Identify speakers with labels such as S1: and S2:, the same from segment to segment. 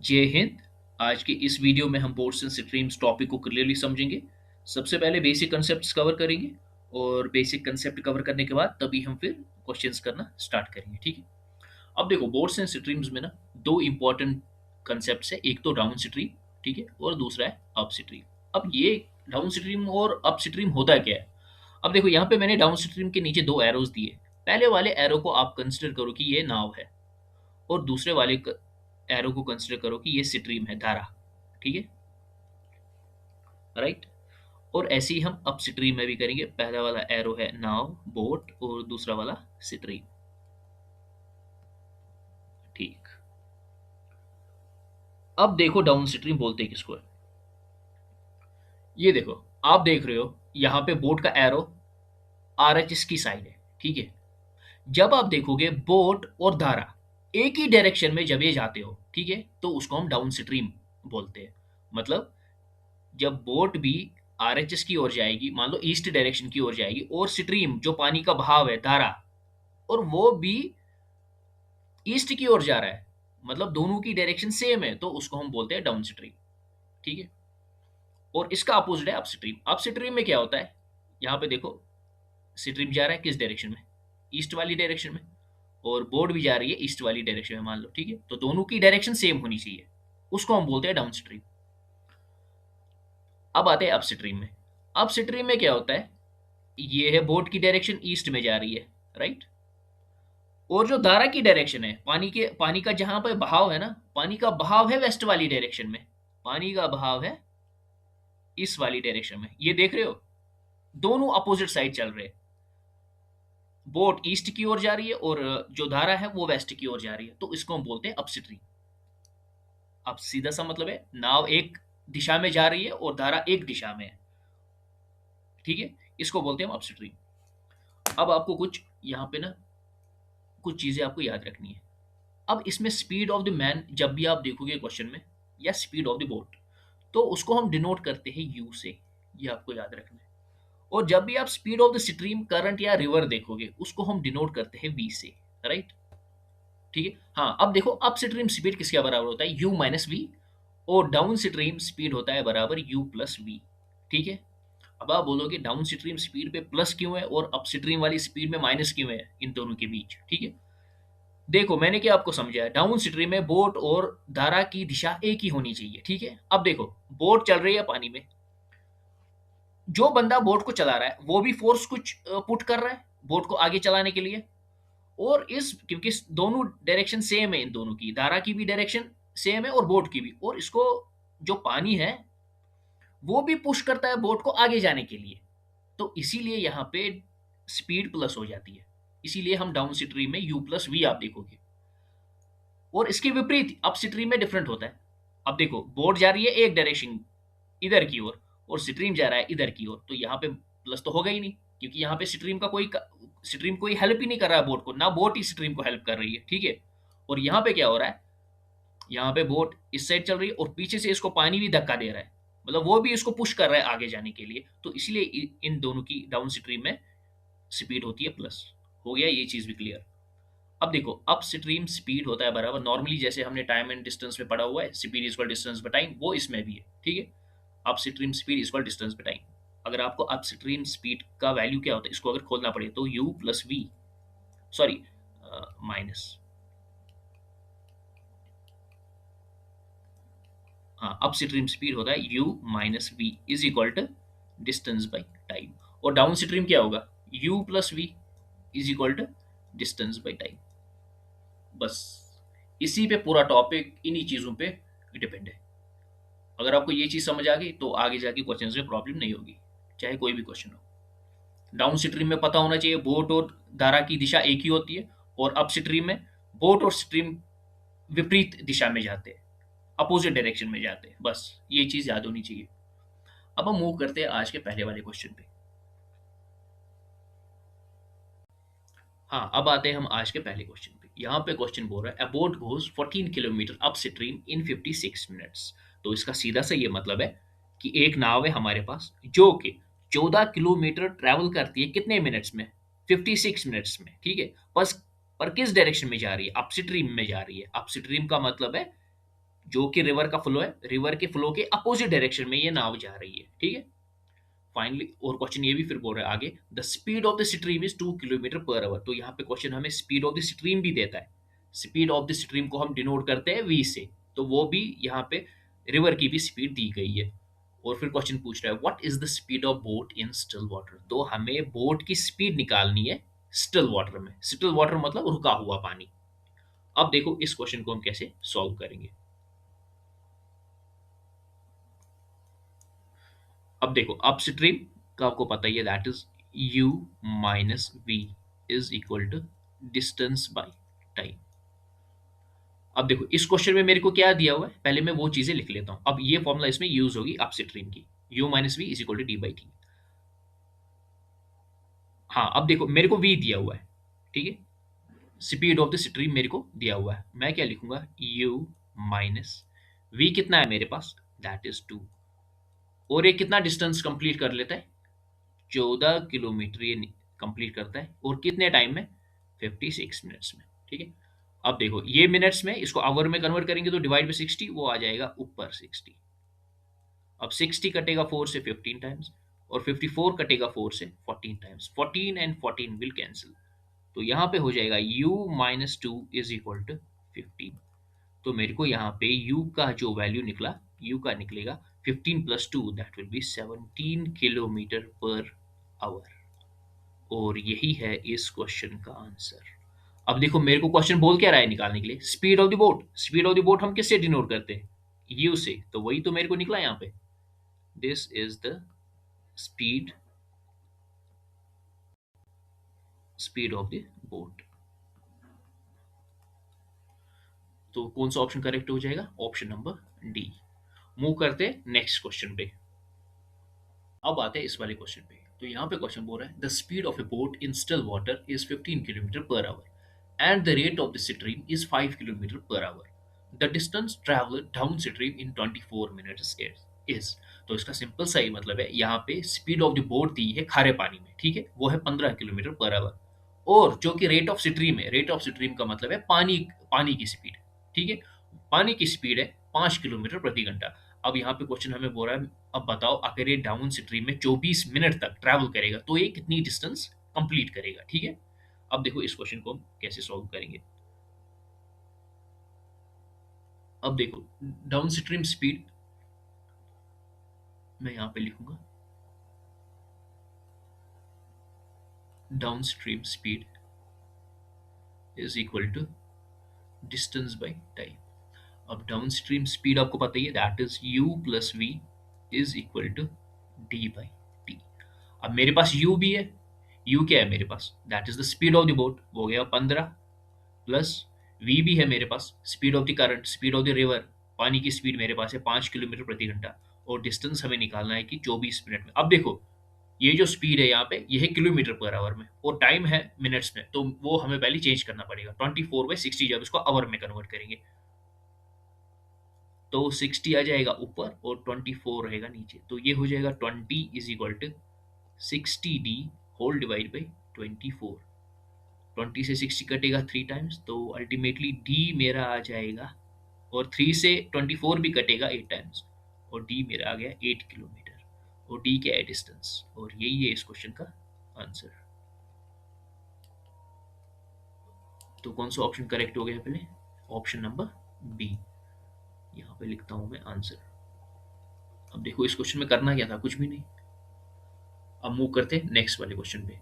S1: जय हिंद। आज की इस वीडियो में हम बोर्ड्स एंड स्ट्रीम्स टॉपिक को क्लियरली समझेंगे। सबसे पहले बेसिक कंसेप्ट्स कवर करेंगे और बेसिक कंसेप्ट कवर करने के बाद तभी हम फिर क्वेश्चंस करना स्टार्ट करेंगे, ठीक है। अब देखो, बोर्ड्स एंड स्ट्रीम्स में ना दो इंपॉर्टेंट कंसेप्ट्स है, एक तो डाउन स्ट्रीम, ठीक है, और दूसरा है अप स्ट्रीम। अब ये डाउन स्ट्रीम और अप स्ट्रीम होता क्या है? अब देखो, यहाँ पे मैंने डाउन स्ट्रीम के नीचे दो एरोज दिए। पहले वाले एरो को आप कंसिडर करो कि ये नाव है, और दूसरे वाले एरो को कंसिडर करो कि ये स्ट्रीम है, धारा, ठीक है, राइट। और ऐसे ही हम अप स्ट्रीम में भी करेंगे। पहला वाला एरो है नाव, बोट, और दूसरा वाला स्ट्रीम, ठीक। अब देखो, डाउन स्ट्रीम बोलते हैं किसको है? ये देखो, आप देख रहे हो यहाँ पे बोट का एरो आर एच एस की साइड है, ठीक है। जब आप देखोगे बोट और धारा एक ही डायरेक्शन में जब ये जाते हो, ठीक है, तो उसको हम डाउन स्ट्रीम बोलते हैं। मतलब जब बोट भी आरएचएस की ओर जाएगी, मान लो ईस्ट डायरेक्शन की ओर जाएगी, और स्ट्रीम जो पानी का बहाव है, धारा, और वो भी ईस्ट की ओर जा रहा है, मतलब दोनों की डायरेक्शन सेम है, तो उसको हम बोलते हैं डाउन स्ट्रीम, ठीक है। और इसका अपोजिट है अप स्ट्रीम। अप स्ट्रीम में क्या होता है? यहाँ पे देखो, स्ट्रीम जा रहा है किस डायरेक्शन में? ईस्ट वाली डायरेक्शन में। और बोट भी जा रही है ईस्ट वाली डायरेक्शन में, मान लो, ठीक है, तो दोनों की डायरेक्शन सेम होनी चाहिए, उसको हम बोलते हैं डाउन स्ट्रीम। अब आते हैं अप स्ट्रीम में। अप स्ट्रीम में क्या होता है? ये है बोट की डायरेक्शन ईस्ट में जा रही है, राइट। और जो धारा की डायरेक्शन है, पानी का जहां पर बहाव है ना, पानी का बहाव है वेस्ट वाली डायरेक्शन में, पानी का बहाव है इस वाली डायरेक्शन में। ये देख रहे हो, दोनों अपोजिट साइड चल रहे हैं। बोट ईस्ट की ओर जा रही है और जो धारा है वो वेस्ट की ओर जा रही है, तो इसको हम बोलते हैं अपस्ट्रीम। अब सीधा सा मतलब है, नाव एक दिशा में जा रही है और धारा एक दिशा में है, ठीक है, इसको बोलते हैं हम अपस्ट्रीम। अब आपको कुछ यहाँ पे ना कुछ चीजें आपको याद रखनी है। अब इसमें स्पीड ऑफ द मैन जब भी आप देखोगे क्वेश्चन में, या स्पीड ऑफ द बोट, तो उसको हम डिनोट करते हैं यू से, ये आपको याद रखना है। और जब भी आप speed of the stream, current या रिवर देखोगे, उसको हम डिनोट करते हैं वी से, राइट, ठीक है। हाँ, अब देखो, अप स्ट्रीम स्पीड किसके बराबर होता है? U minus v. और डाउन स्ट्रीम स्पीड होता है बराबर यू प्लस वी, ठीक है। अब आप बोलोगे डाउन स्ट्रीम स्पीड पे प्लस क्यों है और अप स्ट्रीम वाली स्पीड में माइनस क्यों है इन दोनों के बीच, ठीक है। देखो, मैंने क्या आपको समझाया, डाउन स्ट्रीम में बोट और धारा की दिशा एक ही होनी चाहिए, ठीक है। अब देखो, बोट चल रही है पानी में, जो बंदा बोट को चला रहा है वो भी फोर्स कुछ पुट कर रहा है बोट को आगे चलाने के लिए। और इस क्योंकि दोनों डायरेक्शन सेम है, इन दोनों की, धारा की भी डायरेक्शन सेम है और बोट की भी, और इसको जो पानी है वो भी पुश करता है बोट को आगे जाने के लिए। तो इसीलिए यहाँ पे स्पीड प्लस हो जाती है। इसीलिए हम डाउन स्ट्रीम में यू प्लस वी आप देखोगे। और इसके विपरीत अप स्ट्रीम में डिफरेंट होता है। अब देखो, बोट जा रही है एक डायरेक्शन इधर की ओर, और स्ट्रीम जा रहा है इधर की ओर, तो यहाँ पे प्लस तो होगा ही नहीं, क्योंकि यहाँ पे स्ट्रीम कोई हेल्प ही नहीं कर रहा है बोट को, ना बोट ही स्ट्रीम को हेल्प कर रही है, ठीक है। और यहाँ पे क्या हो रहा है? यहाँ पे बोट इस साइड चल रही है और पीछे से इसको पानी भी धक्का दे रहा है, मतलब वो भी इसको पुश कर रहा है आगे जाने के लिए, तो इसलिए इन दोनों की डाउन स्ट्रीम में स्पीड होती है प्लस। हो गया ये चीज भी क्लियर। अब देखो, अप स्ट्रीम स्पीड होता है बराबर, नॉर्मली जैसे हमने टाइम एंड डिस्टेंस में पढ़ा हुआ है, speed equal distance by time, वो इसमें भी है, ठीक है। Up stream speed equal distance by time. अगर आपको अप स्ट्रीम स्पीड का वैल्यू क्या होता है, इसको अगर खोलना पड़े, तो u plus v, sorry, minus, हाँ, अप स्ट्रीम स्पीड होता है u minus v is equal to distance by time. और डाउन स्ट्रीम क्या होगा? U plus v is equal to distance by time. बस इसी पे पूरा टॉपिक, इन्हीं चीजों पे डिपेंड है। अगर आपको ये चीज समझ आ गई तो आगे जाके क्वेश्चन में प्रॉब्लम नहीं होगी, चाहे कोई भी क्वेश्चन हो। डाउन स्ट्रीम में पता होना चाहिए बोट और धारा की दिशा एक ही होती है, और अप स्ट्रीम में बोट और स्ट्रीम विपरीत दिशा में जाते हैं, अपोजिट डायरेक्शन में जाते हैं, बस ये चीज याद होनी चाहिए। अब हम मूव करते हैं आज के पहले वाले क्वेश्चन पे। हाँ, अब आते हैं हम आज के पहले क्वेश्चन पे। यहाँ पे क्वेश्चन बोल रहा है, अ boat goes 14 kilometre up stream in 56 minutes. तो इसका सीधा सा ये मतलब है कि एक नाव है हमारे पास जो कि 14 किलोमीटर ट्रैवल करती है कितने मिनट्स में? 56 मिनट्स में, ठीक है। बस, पर किस डायरेक्शन में जा रही है? अप स्ट्रीम में जा रही है। अप स्ट्रीम का मतलब है जो कि रिवर का फ्लो है, रिवर के फ्लो के अपोजिट डायरेक्शन में ये नाव जा रही है, ठीक है। फाइनली और क्वेश्चन ये भी फिर बोल रहा है आगे, the speed of the stream is 2 kilometre per hour. तो यहाँ पे क्वेश्चन हमें स्पीड ऑफ द स्ट्रीम भी देता है। स्पीड ऑफ द स्ट्रीम को हम डिनोट करते हैं वी से, तो वो भी यहाँ पे रिवर की भी स्पीड दी गई है। और फिर क्वेश्चन पूछ रहा है what is the speed of boat in still water. तो हमें बोट की स्पीड निकालनी है स्टिल वाटर में। स्टिल वाटर मतलब रुका हुआ पानी। अब देखो इस क्वेश्चन को हम कैसे सॉल्व करेंगे। अब देखो अपस्ट्रीम का आपको पता ही है, that is u minus v is equal to distance by time. अब देखो इस क्वेश्चन में मेरे को क्या दिया हुआ है, पहले मैं वो चीजें लिख लेता हूं। अब ये फॉर्मूला इसमें यूज होगी अपस्ट्रीम की, u minus v is equal to d by t. हाँ अब देखो मेरे को v दिया हुआ है, ठीक है। स्पीड ऑफ द स्ट्रीम मेरे को दिया हुआ है, मैं क्या लिखूंगा u माइनस v कितना है मेरे पास, दैट इज 2। और ये कितना डिस्टेंस कंप्लीट कर लेता है, 14 किलोमीटर ये कंप्लीट करता है। और कितने टाइम में, 56 मिनट्स में, ठीक है। अब देखो ये मिनट्स में, इसको आवर में कन्वर्ट करेंगे तो डिवाइड बाई 60 वो आ जाएगा ऊपर 60। अब 60 कटेगा 4 से 15 टाइम्स, और 54 कटेगा 4 से 14 टाइम्स। 14 एंड 14 विल कैंसिल, तो यहाँ पे हो जाएगा u minus two is equal to 15। तो मेरे को यहाँ पे u का जो वैल्यू निकला, u का निकलेगा 15 plus 2 that will B 17 kilometre per our. और यही है इस क्वेश्चन का आंसर। अब देखो मेरे को क्वेश्चन बोल क्या रहा है निकालने के लिए, speed of the boat. Speed of the boat हम किससे डिनोट करते हैं, यू से, तो वही तो मेरे को निकला यहाँ पे। This is the speed, speed of the boat. तो कौन सा ऑप्शन करेक्ट हो जाएगा, ऑप्शन नंबर डी। मूव करते हैं नेक्स्ट क्वेश्चन पे। अब आते हैं इस वाले क्वेश्चन पे। तो यहाँ पे क्वेश्चन बोल रहा है the speed of A boat in still water is 15 kilometre per hour and the rate of the stream is 5 kilometre per our. The distance travelled down stream in 24 minutes is. तो इसका simple सा ही मतलब है, यहाँ पे speed of the boat दी है खारे पानी में, ठीक है, वो है 15 किलोमीटर पर आवर। और जो कि रेट ऑफ स्ट्रीम है, रेट ऑफ स्ट्रीम का मतलब है पानी, पानी की स्पीड, ठीक है। पानी की स्पीड है 5 किलोमीटर प्रति घंटा। अब यहाँ पे क्वेश्चन हमें बोल रहा है अब बताओ अगर ये डाउन स्ट्रीम में 24 मिनट तक ट्रैवल करेगा तो ये कितनी डिस्टेंस कंप्लीट करेगा, ठीक है। अब देखो इस क्वेश्चन को हम कैसे सॉल्व करेंगे। अब देखो डाउन स्ट्रीम स्पीड मैं यहाँ पे लिखूंगा, down stream speed is equal to distance by time. अब डाउन स्ट्रीम स्पीड आपको पता ही है, that is u plus v is equal to d by t. अब मेरे पास u भी है, u क्या है मेरे पास, that is the speed of the boat, हो गया 15, प्लस v भी है मेरे पास, speed of the current, speed of the river, पानी की स्पीड मेरे पास है 5 किलोमीटर प्रति घंटा। और डिस्टेंस हमें निकालना है कि 24 मिनट में। अब देखो ये जो स्पीड है यहाँ पे ये है किलोमीटर पर आवर में, और टाइम है मिनट्स में, तो वो हमें पहले चेंज करना पड़ेगा। 24/60 जब इसको आवर में कन्वर्ट करेंगे तो 60 आ जाएगा ऊपर और 24 रहेगा नीचे, तो ये हो जाएगा 20 is equal to 60d whole divide by 24। 20 से 60 कटेगा 3 टाइम्स, तो अल्टीमेटली d मेरा आ जाएगा, और 3 से 24 भी कटेगा 8 टाइम्स, और d मेरा आ गया 8 किलोमीटर। और d क्या है, डिस्टेंस। और यही है इस क्वेश्चन का आंसर। तो कौन सा ऑप्शन करेक्ट हो गया पहले, ऑप्शन नंबर बी। यहाँ पे लिखता हूँ मैं आंसर। अब देखो इस क्वेश्चन में करना क्या था, कुछ भी नहीं। अब मूव करते हैं नेक्स्ट वाले क्वेश्चन पे।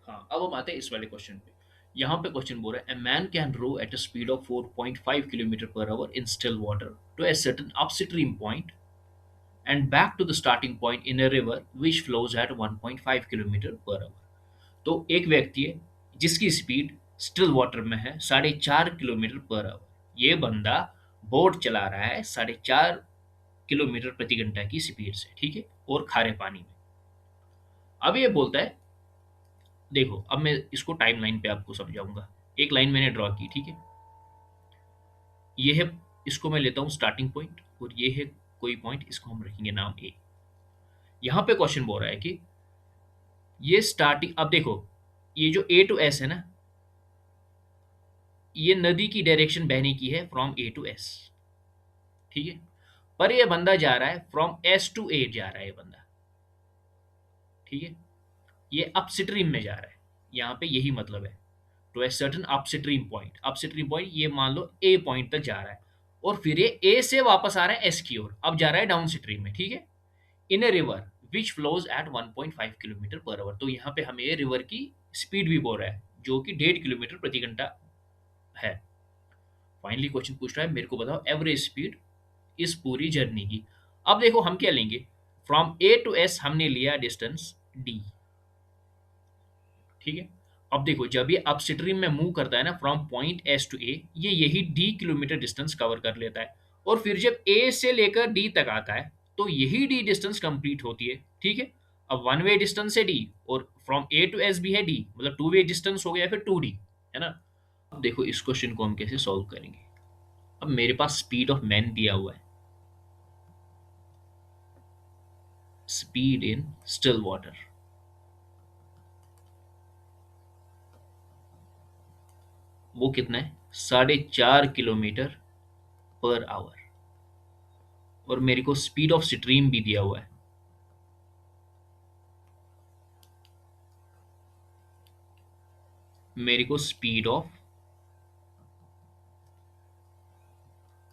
S1: हाँ अब हम आते हैं इस वाले क्वेश्चन पे। यहाँ पे क्वेश्चन बोल रहा है, a man can row at a speed of 4.5 kilometre per hour in still water to a certain upstream point and back to the starting point in a river which flows at 1.5 kilometre per hour. तो एक व्यक्ति है जिसकी speed still water में है 4.5 kilometre per our. ये बंदा boat चला रहा है 4.5 किलोमीटर प्रति घंटा की स्पीड से, ठीक है, और खारे पानी में। अब ये बोलता है, देखो अब मैं इसको टाइम लाइन पे आपको समझाऊंगा। एक लाइन मैंने ड्रॉ की, ठीक है, ये है, इसको मैं लेता हूँ स्टार्टिंग पॉइंट, और ये है कोई पॉइंट, इसको हम रखेंगे नाम ए। यहाँ पे क्वेश्चन बोल रहा है कि ये स्टार्टिंग, अब देखो ये जो ए टू एस है ना, ये नदी की डायरेक्शन बहने की है फ्रॉम ए टू एस, ठीक है। पर ये बंदा जा रहा है फ्रॉम एस टू ए जा रहा है ये बंदा, ठीक है। ये अपस्ट्रीम में जा रहा है, यहाँ पे यही मतलब है। To a certain upstream point, upstream point ये मान लो ए पॉइंट तक जा रहा है, और फिर ये ए से वापस आ रहा है एस की ओर, अब जा रहा है डाउन स्ट्रीम में, ठीक है। In a river which flows at 1.5 kilometre per hour, तो यहाँ पे हमें रिवर की स्पीड भी बोल रहा है जो कि 1.5 किलोमीटर प्रति घंटा है। फाइनली क्वेश्चन पूछ रहा है मेरे को बताओ एवरेज स्पीड इस पूरी जर्नी की। अब देखो हम क्या लेंगे, फ्रॉम ए टू एस हमने लिया डिस्टेंस डी, ठीक है। अब देखो जब ये अपस्ट्रीम में मूव करता है ना फ्रॉम पॉइंट एस टू ए, ये यही डी किलोमीटर डिस्टेंस कवर कर लेता है, और फिर जब ए से लेकर डी तक आता है तो यही डी डिस्टेंस कंप्लीट होती है, ठीक है। अब वन वे डिस्टेंस है डी, और फ्रॉम ए टू एस भी है डी, मतलब टू वे डिस्टेंस हो गया फिर टू डी, है ना। अब देखो इस क्वेश्चन को हम कैसे सॉल्व करेंगे। अब मेरे पास स्पीड ऑफ मैन दिया हुआ है, स्पीड इन स्टिल वाटर, वो कितना है 4.5 किलोमीटर पर आवर, और मेरे को स्पीड ऑफ स्ट्रीम भी दिया हुआ है, मेरे को स्पीड ऑफ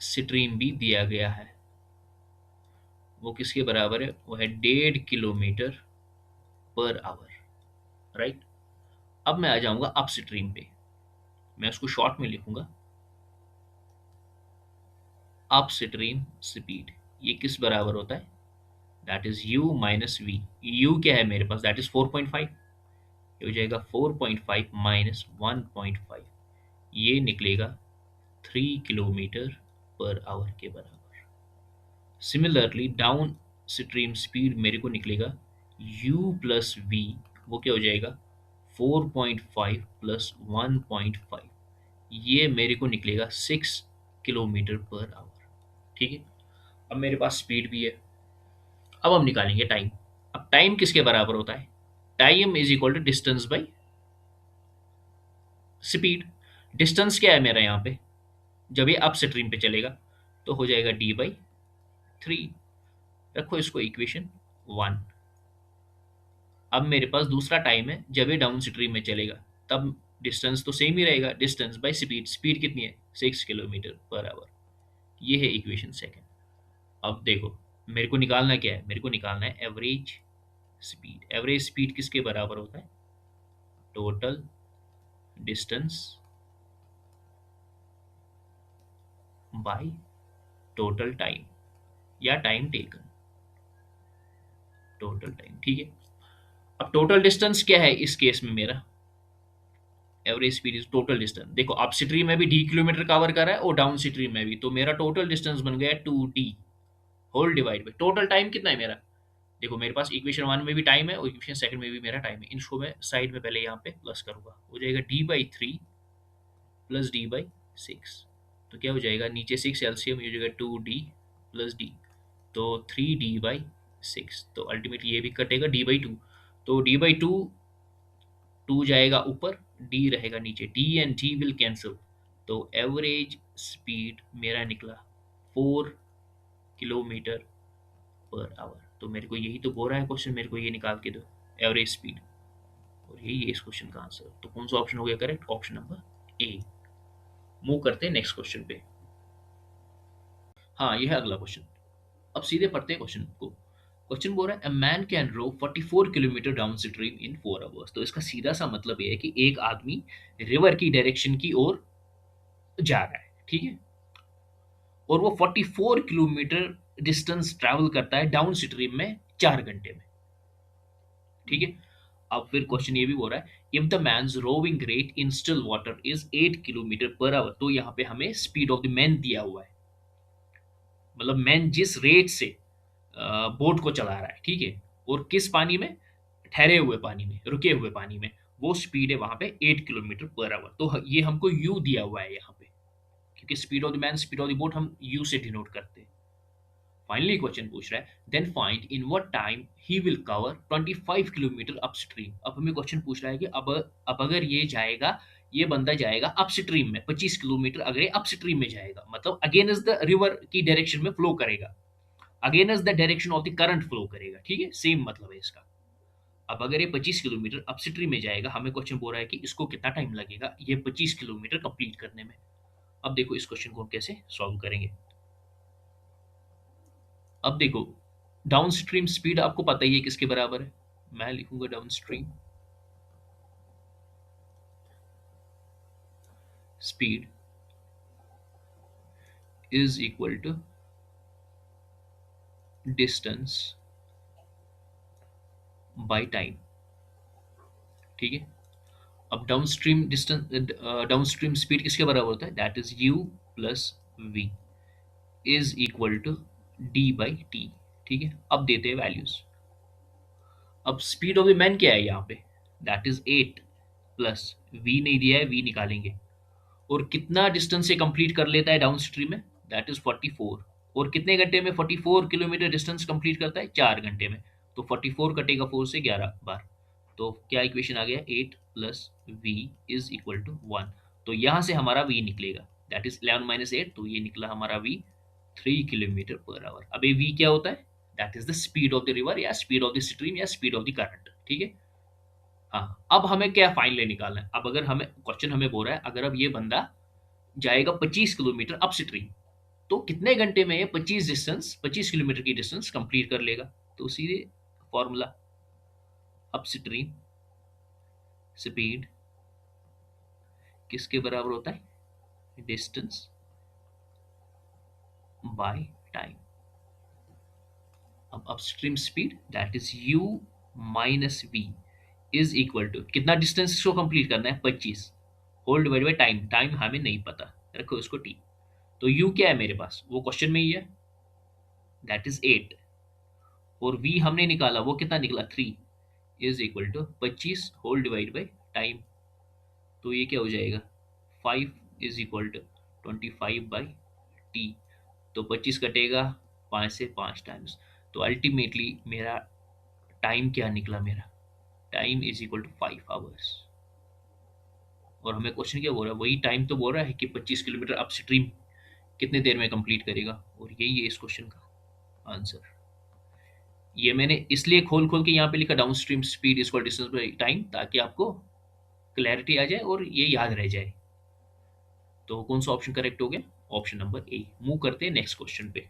S1: स्ट्रीम भी दिया गया है। वो किसके बराबर है, वो है 1.5 किलोमीटर पर आवर, राइट। अब मैं आ जाऊंगा अप स्ट्रीम पे, मैं उसको शॉर्ट में लिखूंगा अप स्ट्रीम स्पीड। ये किस बराबर होता है, that is u minus v. u क्या है मेरे पास, दैट इज 4.5, ये हो जाएगा 4.5 माइनस 1.5, ये निकलेगा 3 किलोमीटर पर आवर के बराबर। सिमिलरली डाउन स्ट्रीम स्पीड मेरे को निकलेगा u प्लस वी, वो क्या हो जाएगा 4.5 प्लस 1.5, ये मेरे को निकलेगा 6 किलोमीटर पर आवर, ठीक है। अब मेरे पास स्पीड भी है, अब हम निकालेंगे टाइम। अब टाइम किसके बराबर होता है, time is equal to distance by speed. Distance क्या है मेरा यहाँ पे, जब ये अप स्ट्रीम पे चलेगा तो हो जाएगा d/3। रखो इसको इक्वेशन 1। अब मेरे पास दूसरा टाइम है जब ये डाउन स्ट्रीम में चलेगा, तब डिस्टेंस तो सेम ही रहेगा, डिस्टेंस बाय स्पीड, स्पीड कितनी है 6 किलोमीटर पर आवर, ये है इक्वेशन सेकंड। अब देखो मेरे को निकालना क्या है, मेरे को निकालना है एवरेज स्पीड। एवरेज स्पीड किसके बराबर होता है, total distance by total time, या टाइम टेकन, टोटल टाइम, ठीक है। अब टोटल डिस्टेंस क्या है इस केस में मेरा, average speed is total distance. देखो अप स्ट्रीम में भी डी किलोमीटर कवर कर रहा है और डाउन स्ट्रीम में भी, तो मेरा टोटल डिस्टेंस बन गया 2d whole divide by total time कितना है मेरा। देखो मेरे पास इक्वेशन 1 में भी टाइम है और इक्वेशन सेकंड में भी मेरा टाइम है, इनको मैं साइड में पहले यहाँ पे प्लस करूंगा, हो जाएगा d/3 प्लस d/6। तो क्या हो जाएगा, नीचे 6 एलसीएम हो जाएगा 2d प्लस d, तो 3d/6, तो अल्टीमेटली ये भी कटेगा d/2, तो d/2 2 जाएगा ऊपर, डी रहेगा नीचे, D and D will cancel, तो एवरेज स्पीड मेरा निकला 4 किलोमीटर पर आवर। तो मेरे को यही तो बोल रहा है क्वेश्चन, मेरे को ये निकाल के दो एवरेज स्पीड, और यही है इस क्वेश्चन का आंसर। तो कौन सा ऑप्शन हो गया correct, option number A. Move करते हैं नेक्स्ट क्वेश्चन पे। हाँ ये है अगला क्वेश्चन। अब सीधे पढ़ते हैं क्वेश्चन को। क्वेश्चन बोल रहा है, a man can row 44 kilometre down stream in 4 hours. तो इसका सीधा सा मतलब ये है कि एक आदमी रिवर की डायरेक्शन की ओर जा रहा है, ठीक है, और वो 44 किलोमीटर डिस्टेंस ट्रैवल करता है डाउन स्ट्रीम में 4 घंटे में, ठीक है। अब फिर क्वेश्चन ये भी बोल रहा है, if the man's rowing rate in still water is 8 kilometre per hour. तो यहाँ पे हमें स्पीड ऑफ द मैन दिया हुआ है, मतलब मैन जिस रेट से बोट को चला रहा है, ठीक है, और किस पानी में, ठहरे हुए पानी में, रुके हुए पानी में, वो स्पीड है वहां पे 8 किलोमीटर पर आवर। तो ये हमको यू दिया हुआ है यहाँ पे, क्योंकि speed of the man, speed of the boat हम यू से डिनोट करते हैं। फाइनली क्वेश्चन पूछ रहा है, then find in what time he will cover 25 kilometre upstream. अब हमें क्वेश्चन पूछ रहा है कि अब अगर ये जाएगा ये बंदा जाएगा अपस्ट्रीम में 25 किलोमीटर, अगर ये अपस्ट्रीम में जाएगा मतलब अगेंस्ट द रिवर की डायरेक्शन में फ्लो करेगा, against the direction of the current flow करेगा, ठीक है, सेम मतलब है इसका। अब अगर ये 25 किलोमीटर अपस्ट्रीम में जाएगा, हमें क्वेश्चन बोल रहा है कि इसको कितना टाइम लगेगा ये 25 किलोमीटर कंप्लीट करने में। अब देखो इस क्वेश्चन को हम कैसे सॉल्व करेंगे। अब देखो डाउन स्ट्रीम स्पीड आपको पता ही है किसके बराबर है, मैं लिखूंगा down stream speed is equal to distance by time, ठीक है। अब डाउनस्ट्रीम डिस्टेंस, डाउनस्ट्रीम स्पीड किसके बराबर होता है, that is u plus v is equal to d by t, ठीक है। अब देते हैं वैल्यूज। अब स्पीड ऑफ द मैन क्या है यहाँ पे, दैट इज 8 प्लस वी नहीं दिया है, वी निकालेंगे। और कितना डिस्टेंस से कंप्लीट कर लेता है डाउन स्ट्रीम में, दैट इज 44। और कितने घंटे में 44 किलोमीटर डिस्टेंस कंप्लीट करता है, 4 घंटे में। तो 44 कटेगा 4 से 11 बार, तो क्या इक्वेशन आ गया, 8 plus v is equal to 1। तो यहाँ से हमारा वी निकलेगा, दैट इज 11 माइनस 8, तो ये निकला हमारा वी 3 किलोमीटर पर आवर। अब ये वी क्या होता है, that is the speed of the river या स्पीड ऑफ द स्ट्रीम या स्पीड ऑफ द करंट, ठीक है। हाँ, अब हमें क्या फाइनली निकालना है। अब अगर हमें क्वेश्चन हमें बोल रहा है अगर अब ये बंदा जाएगा 25 किलोमीटर अप स्ट्रीम, तो कितने घंटे में ये 25 किलोमीटर की डिस्टेंस कंप्लीट कर लेगा। तो सीधे फॉर्मूला, अप स्ट्रीम स्पीड किसके बराबर होता है, डिस्टेंस बाय टाइम। अब upstream speed that is u minus v is equal to कितना डिस्टेंस इसको कंप्लीट करना है, 25 whole divide by time, time हमें नहीं पता, रखो इसको t। तो u क्या है मेरे पास, वो क्वेश्चन में ही है, दैट इज 8। और v हमने निकाला वो कितना निकला 3 is equal to 25 whole divide by time. तो ये क्या हो जाएगा, 5 is equal to 25 by T. तो 25 कटेगा 5 से 5 टाइम्स, तो अल्टीमेटली मेरा टाइम क्या निकला, मेरा time is equal to 5 hours. और हमें क्वेश्चन क्या बोल रहा है, वही टाइम तो बोल रहा है कि 25 किलोमीटर अपस्ट्रीम कितने देर में कंप्लीट करेगा, और यही है इस क्वेश्चन का आंसर। ये मैंने इसलिए खोल खोल के यहाँ पे लिखा down stream speed equal distance by time, ताकि आपको क्लैरिटी आ जाए और ये याद रह जाए। तो कौन सा ऑप्शन करेक्ट हो गया, ऑप्शन नंबर ए। मूव करते हैं नेक्स्ट क्वेश्चन पे।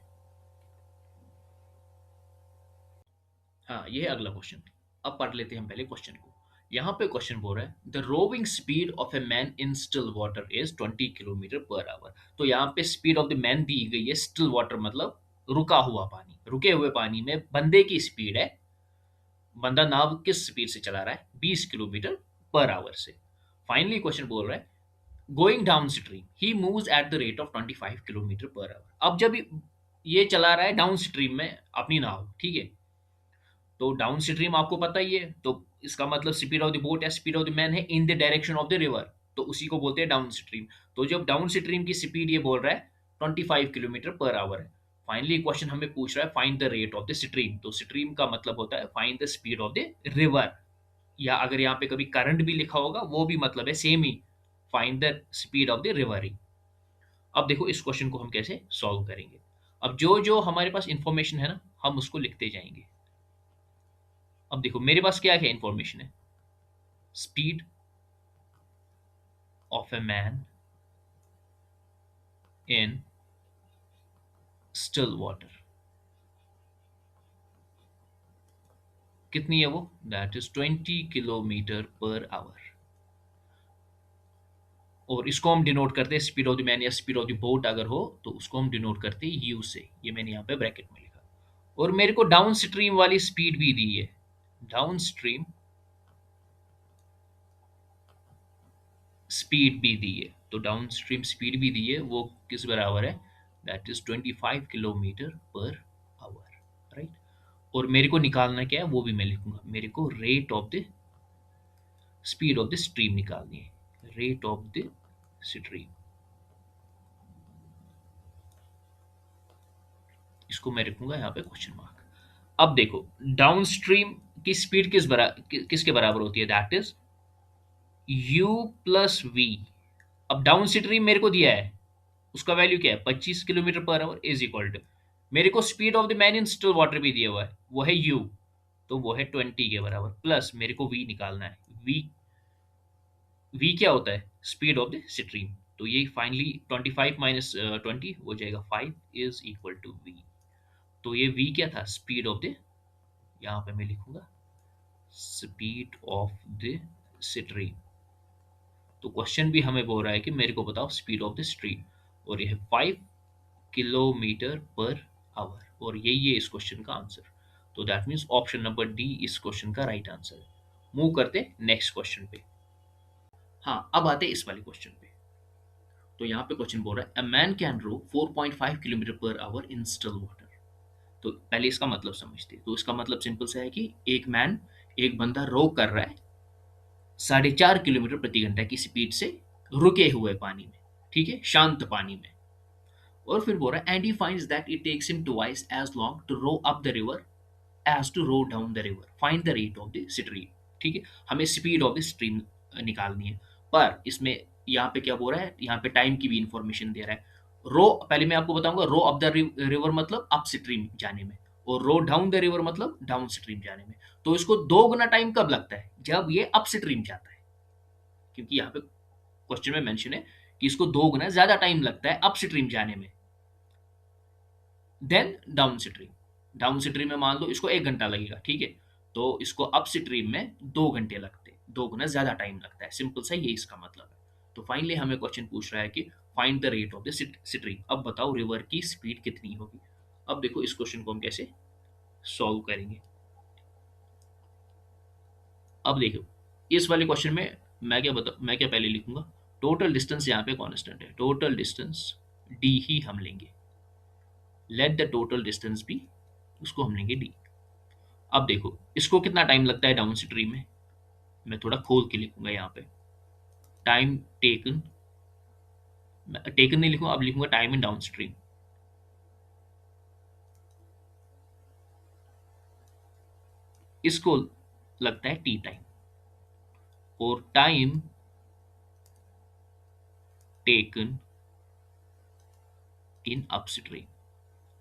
S1: हाँ, ये है अगला क्वेश्चन। अब पढ़ लेते हैं हम पहले क्वेश्चन को। यहाँ पे क्वेश्चन बोल रहा है the rowing speed of a man in still water is 20 kilometre per hour. तो यहाँ पे स्पीड ऑफ द मैन दी गई है, स्टिल वाटर मतलब रुका हुआ पानी, रुके हुए पानी में बंदे की स्पीड है, बंदा नाव किस स्पीड से चला रहा है, 20 किलोमीटर पर आवर से। फाइनली क्वेश्चन बोल रहा है going down stream he moves eight the rate of 25 kilometre per our. अब जब ये चला रहा है डाउन स्ट्रीम में अपनी नाव, ठीक है, तो डाउन स्ट्रीम आपको पता ही है, तो इसका मतलब स्पीड ऑफ द बोट या स्पीड ऑफ द मैन है in the direction of the river, तो उसी को बोलते हैं डाउन स्ट्रीम। तो जब डाउन स्ट्रीम की स्पीड ये बोल रहा है 25 किलोमीटर पर आवर है, फाइनली क्वेश्चन हमें पूछ रहा है find the rate of the stream. तो स्ट्रीम का मतलब होता है find the speed of the river, या अगर यहाँ पे कभी करंट भी लिखा होगा वो भी मतलब है सेम ही, find the speed of the river ही। अब देखो इस क्वेश्चन को हम कैसे सॉल्व करेंगे। अब जो जो हमारे पास इंफॉर्मेशन है ना, हम उसको लिखते जाएंगे। अब देखो मेरे पास क्या क्या इंफॉर्मेशन है, speed of a man in still water कितनी है वो, that is 20 kilometre per our. और इसको हम डिनोट करते हैं स्पीड ऑफ द मैन या स्पीड ऑफ द बोट अगर हो तो उसको हम डिनोट करते हैं यू से, ये मैंने यहाँ पे ब्रैकेट में लिखा। और मेरे को डाउन स्ट्रीम वाली स्पीड भी दी है, डाउन स्ट्रीम स्पीड भी दी है, तो डाउन स्ट्रीम स्पीड भी दी है, वो किस बराबर है, that is 25 kilometre per our, right. और मेरे को निकालना क्या है वो भी मैं लिखूंगा, मेरे को rate of the speed of the stream निकालनी है, रेट ऑफ द स्ट्रीम, इसको मैं लिखूंगा यहाँ पे क्वेश्चन मार्क। अब देखो डाउन स्ट्रीम की स्पीड किसके बराबर होती है, that is u plus v. अब डाउन स्ट्रीम मेरे को दिया है, उसका वैल्यू क्या है 25 kilometre per hour is equal to, मेरे को speed of the man in still water भी दिया हुआ है, वो है u, तो वो है 20 के बराबर, प्लस मेरे को v निकालना है। v क्या होता है, स्पीड ऑफ द स्ट्रीम। तो ये फाइनली 25 माइनस 20 हो जाएगा 5 इज इक्वल टू v। तो ये v क्या था, स्पीड ऑफ द, यहाँ पे मैं लिखूंगा स्पीड ऑफ द स्ट्रीम। तो क्वेश्चन भी हमें बोल रहा है कि मेरे को बताओ स्पीड ऑफ द स्ट्रीम, और ये है 5 किलोमीटर पर आवर, और यही है इस क्वेश्चन का आंसर। तो that means option number D इस क्वेश्चन का राइट आंसर है। मूव करते नेक्स्ट क्वेश्चन पे। हाँ, अब आते इस वाले क्वेश्चन पे। तो यहाँ पे क्वेश्चन बोल रहा है, a man can row 4.5 kilometre per hour in still water. तो पहले इसका मतलब समझते हैं। तो इसका मतलब सिंपल सा है कि एक बंदा रो कर रहा है 4.5 किलोमीटर प्रति घंटा की स्पीड से रुके हुए पानी में, ठीक है, शांत पानी में। और फिर बोल रहा है, and he finds that it takes him twice as long to row up the river as to row down the river, find the rate of the stream. ठीक है, हमें स्पीड ऑफ द स्ट्रीम निकालनी है। पर इसमें यहाँ पे क्या बोल रहा है, यहाँ पे टाइम की भी इंफॉर्मेशन दे रहा है। रो, पहले मैं आपको बताऊंगा, रो अप द रिवर मतलब अप स्ट्रीम जाने में, और रो डाउन द रिवर मतलब डाउन स्ट्रीम जाने में। तो इसको 2 गुना टाइम कब लगता है, जब ये अप स्ट्रीम जाता है, क्योंकि यहाँ पे क्वेश्चन में मेंशन है कि इसको 2 गुना ज्यादा टाइम लगता है अप स्ट्रीम जाने में than down stream. Down stream में मान लो इसको 1 घंटा लगेगा, ठीक है, तो इसको अप स्ट्रीम में 2 घंटे लगते हैं, 2 गुना ज्यादा टाइम लगता है। सिंपल सा ये इसका मतलब है। तो फाइनली हमें क्वेश्चन पूछ रहा है कि find the rate of the stream. अब बताओ रिवर की स्पीड कितनी होगी। अब देखो इस क्वेश्चन को हम कैसे सॉल्व करेंगे। अब देखो इस वाले क्वेश्चन में मैं क्या पहले लिखूंगा, टोटल डिस्टेंस यहाँ पे कांस्टेंट है, टोटल डिस्टेंस डी ही हम लेंगे, let the total distance be, उसको हम लेंगे डी। अब देखो इसको कितना टाइम लगता है डाउन स्ट्रीम में, मैं थोड़ा खोल के लिखूंगा यहाँ पे, टाइम टेकन, टेकन नहीं लिखूंगा, अब लिखूंगा टाइम इन डाउन स्ट्रीम। इसको लगता है टी टाइम, और time taken in up stream,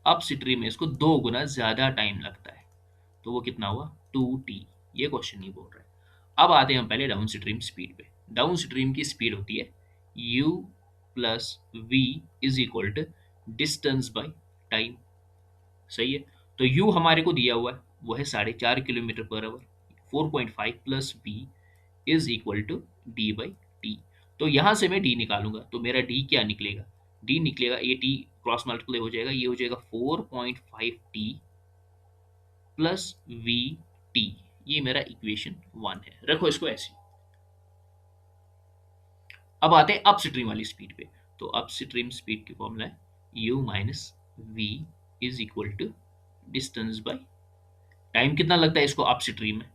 S1: up stream में इसको 2 गुना ज्यादा टाइम लगता है, तो वो कितना हुआ 2t। ये क्वेश्चन नहीं बोल रहा है। अब आते हैं हम पहले डाउन स्ट्रीम स्पीड पे। डाउन स्ट्रीम की स्पीड होती है u plus v is equal to distance by time. सही है, तो u हमारे को दिया हुआ है, वो है 4.5 kilometre per hour, 4.5 plus v is equal to d by T. तो यहाँ से मैं d निकालूंगा, तो मेरा d क्या निकलेगा, d निकलेगा, ये t क्रॉस मल्टीप्लाई हो जाएगा, ये हो जाएगा 4.5t प्लस वी टी। ये मेरा इक्वेशन 1 है, रखो इसको ऐसे। अब आते हैं अप स्ट्रीम वाली स्पीड पे। तो अप स्ट्रीम स्पीड की फॉर्मूला है u minus v is equal to distance by time. कितना लगता है इसको अप स्ट्रीम में,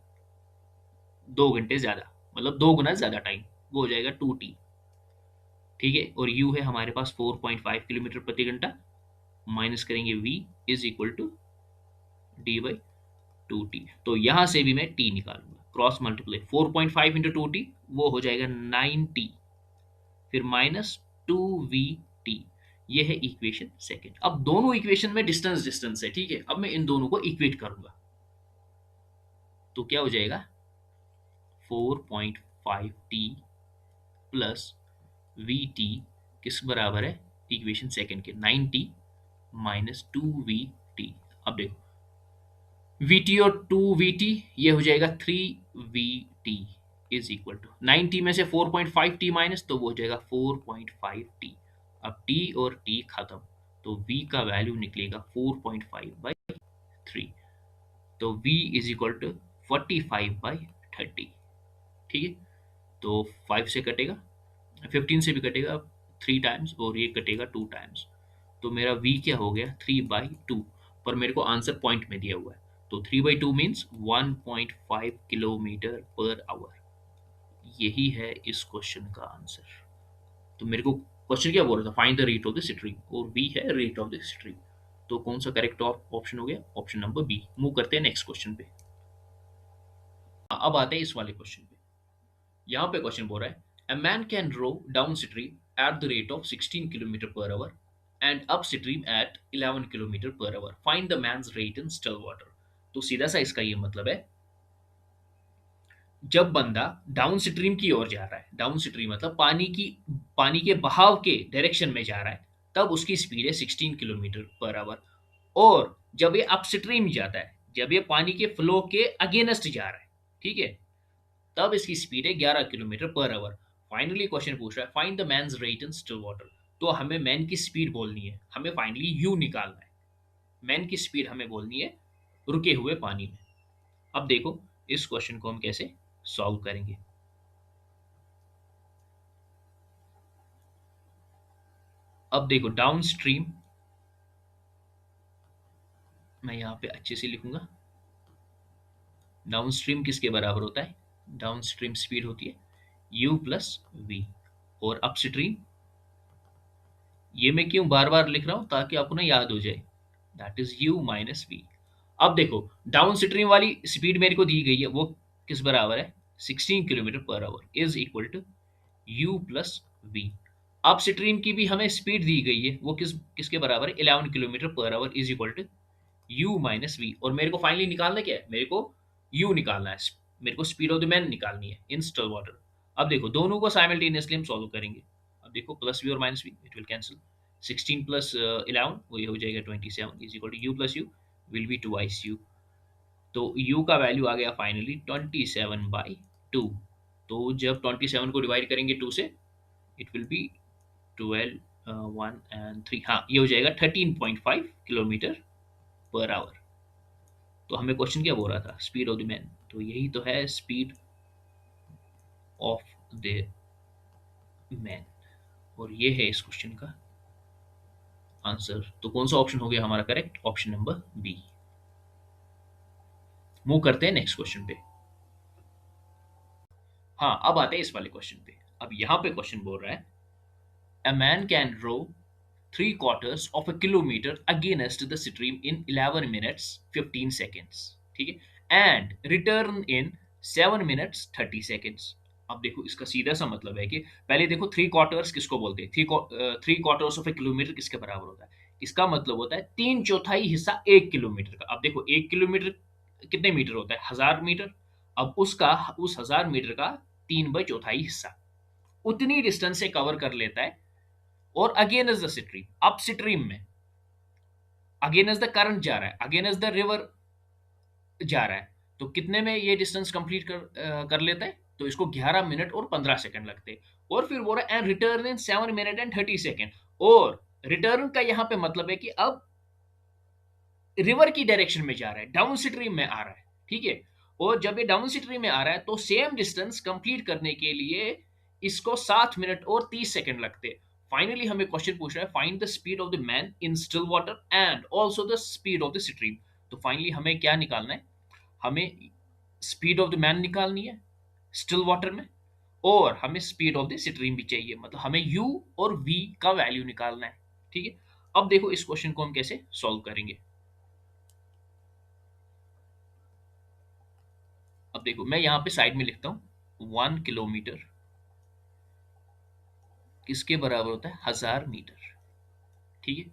S1: 2 घंटे ज्यादा, मतलब 2 गुना ज्यादा टाइम, वो हो जाएगा 2t। ठीक है, और u है हमारे पास 4.5 किलोमीटर प्रति घंटा, माइनस करेंगे v is equal to d by 2t। तो यहां से भी मैं t निकालूंगा, क्रॉस मल्टीप्लाई 4.5 इंटू 2t, वो हो जाएगा 9t, फिर माइनस 2vt। ये है इक्वेशन सेकंड। अब दोनों इक्वेशन में डिस्टेंस डिस्टेंस है, ठीक है, अब मैं इन दोनों को इक्वेट करूंगा, तो क्या हो जाएगा 4.5t प्लस vt किस बराबर है, इक्वेशन सेकंड के 9t माइनस 2vt। अब देखो vt और 2vt, ये हो जाएगा 3vt is equal to 9t में से 4.5t माइनस, तो वो हो जाएगा 4.5t। अब t और t खत्म, तो v का वैल्यू निकलेगा 4.5/3, तो v इज इक्वल टू 45/30। ठीक है, तो 5 से कटेगा, 15 से भी कटेगा 3 टाइम्स, और ये कटेगा 2 टाइम्स, तो मेरा v क्या हो गया 3/2, पर मेरे को आंसर पॉइंट में दिया हुआ है, तो 3/2 मीन्स 1.5 किलोमीटर पर आवर। यही है इस क्वेश्चन का आंसर। तो मेरे को क्वेश्चन क्या बोल रहा था, find the rate of the stream, और बी है रेट ऑफ द स्ट्रीम। तो कौन सा करेक्ट ऑप्शन हो गया, ऑप्शन नंबर बी। मूव करते हैं नेक्स्ट क्वेश्चन पे। अब आते हैं इस वाले क्वेश्चन पे। यहाँ पे क्वेश्चन बोल रहा है, a man can row down stream at the rate of 16 kilometre per hour and up stream at 11 kilometre per hour, find the man's rate in still water. तो सीधा सा इसका ये मतलब है, जब बंदा डाउन स्ट्रीम की ओर जा रहा है, डाउन स्ट्रीम मतलब पानी के बहाव के डायरेक्शन में जा रहा है, तब उसकी स्पीड है 16 किलोमीटर पर आवर। और जब ये अपस्ट्रीम जाता है, जब ये पानी के फ्लो के अगेंस्ट जा रहा है, ठीक है, तब इसकी स्पीड है 11 kilometre per our. Finally question पूछ रहा है, find the man's rate in still water. तो हमें मैन की स्पीड बोलनी है, हमें फाइनली यू निकालना है। मैन की स्पीड हमें बोलनी है रुके हुए पानी में। अब देखो इस क्वेश्चन को हम कैसे सॉल्व करेंगे। अब देखो डाउन स्ट्रीम, मैं यहाँ पे अच्छे से लिखूंगा। डाउन स्ट्रीम किसके बराबर होता है? डाउन स्ट्रीम स्पीड होती है u प्लस वी। और अप स्ट्रीम, ये मैं क्यों बार बार लिख रहा हूं, ताकि आपको ना याद हो जाए, that is u minus v. अब देखो डाउन स्ट्रीम वाली स्पीड मेरे को दी गई है, वो किस बराबर है? 16 kilometre per hour is equal to u plus v. Up stream की भी हमें स्पीड दी गई है, वो किसके बराबर है? 11 kilometre per hour is equal to u minus v. और मेरे को फाइनली निकालना क्या है? मेरे को u निकालना है, मेरे को स्पीड ऑफ द मैन निकालनी है इन स्टिल वाटर। अब देखो दोनों को साइमल्टेनियसली हम सॉल्व करेंगे। अब देखो प्लस वी और minus v it will cancel, 16 plus 11 वही हो जाएगा 27 is equal to u plus u will be twice u. तो u का वैल्यू आ गया फाइनली 27/2। तो जब 27 को डिवाइड करेंगे 2 से, इट विल बी 12, 1 एंड 3, हाँ ये हो जाएगा 13.5 किलोमीटर पर आवर। तो हमें क्वेश्चन क्या बोल रहा था? स्पीड ऑफ द मैन, तो यही तो है स्पीड ऑफ द मैन। और ये है इस क्वेश्चन का आंसर। तो कौन सा ऑप्शन हो गया हमारा correct? Option number B. Move करते हैं नेक्स्ट क्वेश्चन पे। हाँ अब आते हैं इस वाले क्वेश्चन पे। अब यहाँ पे क्वेश्चन बोल रहा है, a man can row 3/4 of a kilometer against the stream in 11 minutes 15 seconds, ठीक है, and return in 7 minutes 30 seconds। अब देखो इसका सीधा सा मतलब है कि पहले देखो 3/4 किसको बोलते हैं? 3/4 ऑफ ए किलोमीटर किसके बराबर होता है? इसका मतलब होता है 3/4 हिस्सा 1 किलोमीटर का। अब देखो 1 किलोमीटर कितने मीटर होता है? 1000 मीटर। अब उसका उस 1000 मीटर का 3/4 हिस्सा उतनी डिस्टेंस से कवर कर लेता है। और against the stream, up stream में अगेंस्ट द करंट जा रहा है, अगेंस्ट द रिवर जा रहा है, तो कितने में ये डिस्टेंस कंप्लीट कर लेता है? तो इसको 11 मिनट और 15 सेकंड लगते हैं। और फिर बोल रहा है and return in 7 minute and 30 second. और रिटर्न का यहाँ पे मतलब है कि अब रिवर की डायरेक्शन में जा रहा है, डाउन स्ट्रीम में आ रहा है, ठीक है। और जब ये डाउन स्ट्रीम में आ रहा है तो सेम डिस्टेंस कंप्लीट करने के लिए इसको 7 मिनट और 30 सेकंड लगते हैं। फाइनली हमें क्वेश्चन पूछ रहा है, find the speed of the man in still water and also the speed of the stream. तो फाइनली हमें क्या निकालना है? हमें स्पीड ऑफ द मैन निकालनी है स्टिल वाटर में, और हमें स्पीड ऑफ द स्ट्रीम भी चाहिए, मतलब हमें u और v का वैल्यू निकालना है, ठीक है। अब देखो इस क्वेश्चन को हम कैसे सॉल्व करेंगे। अब देखो मैं यहाँ पे साइड में लिखता हूँ 1 किलोमीटर किसके बराबर होता है? 1000 मीटर, ठीक है।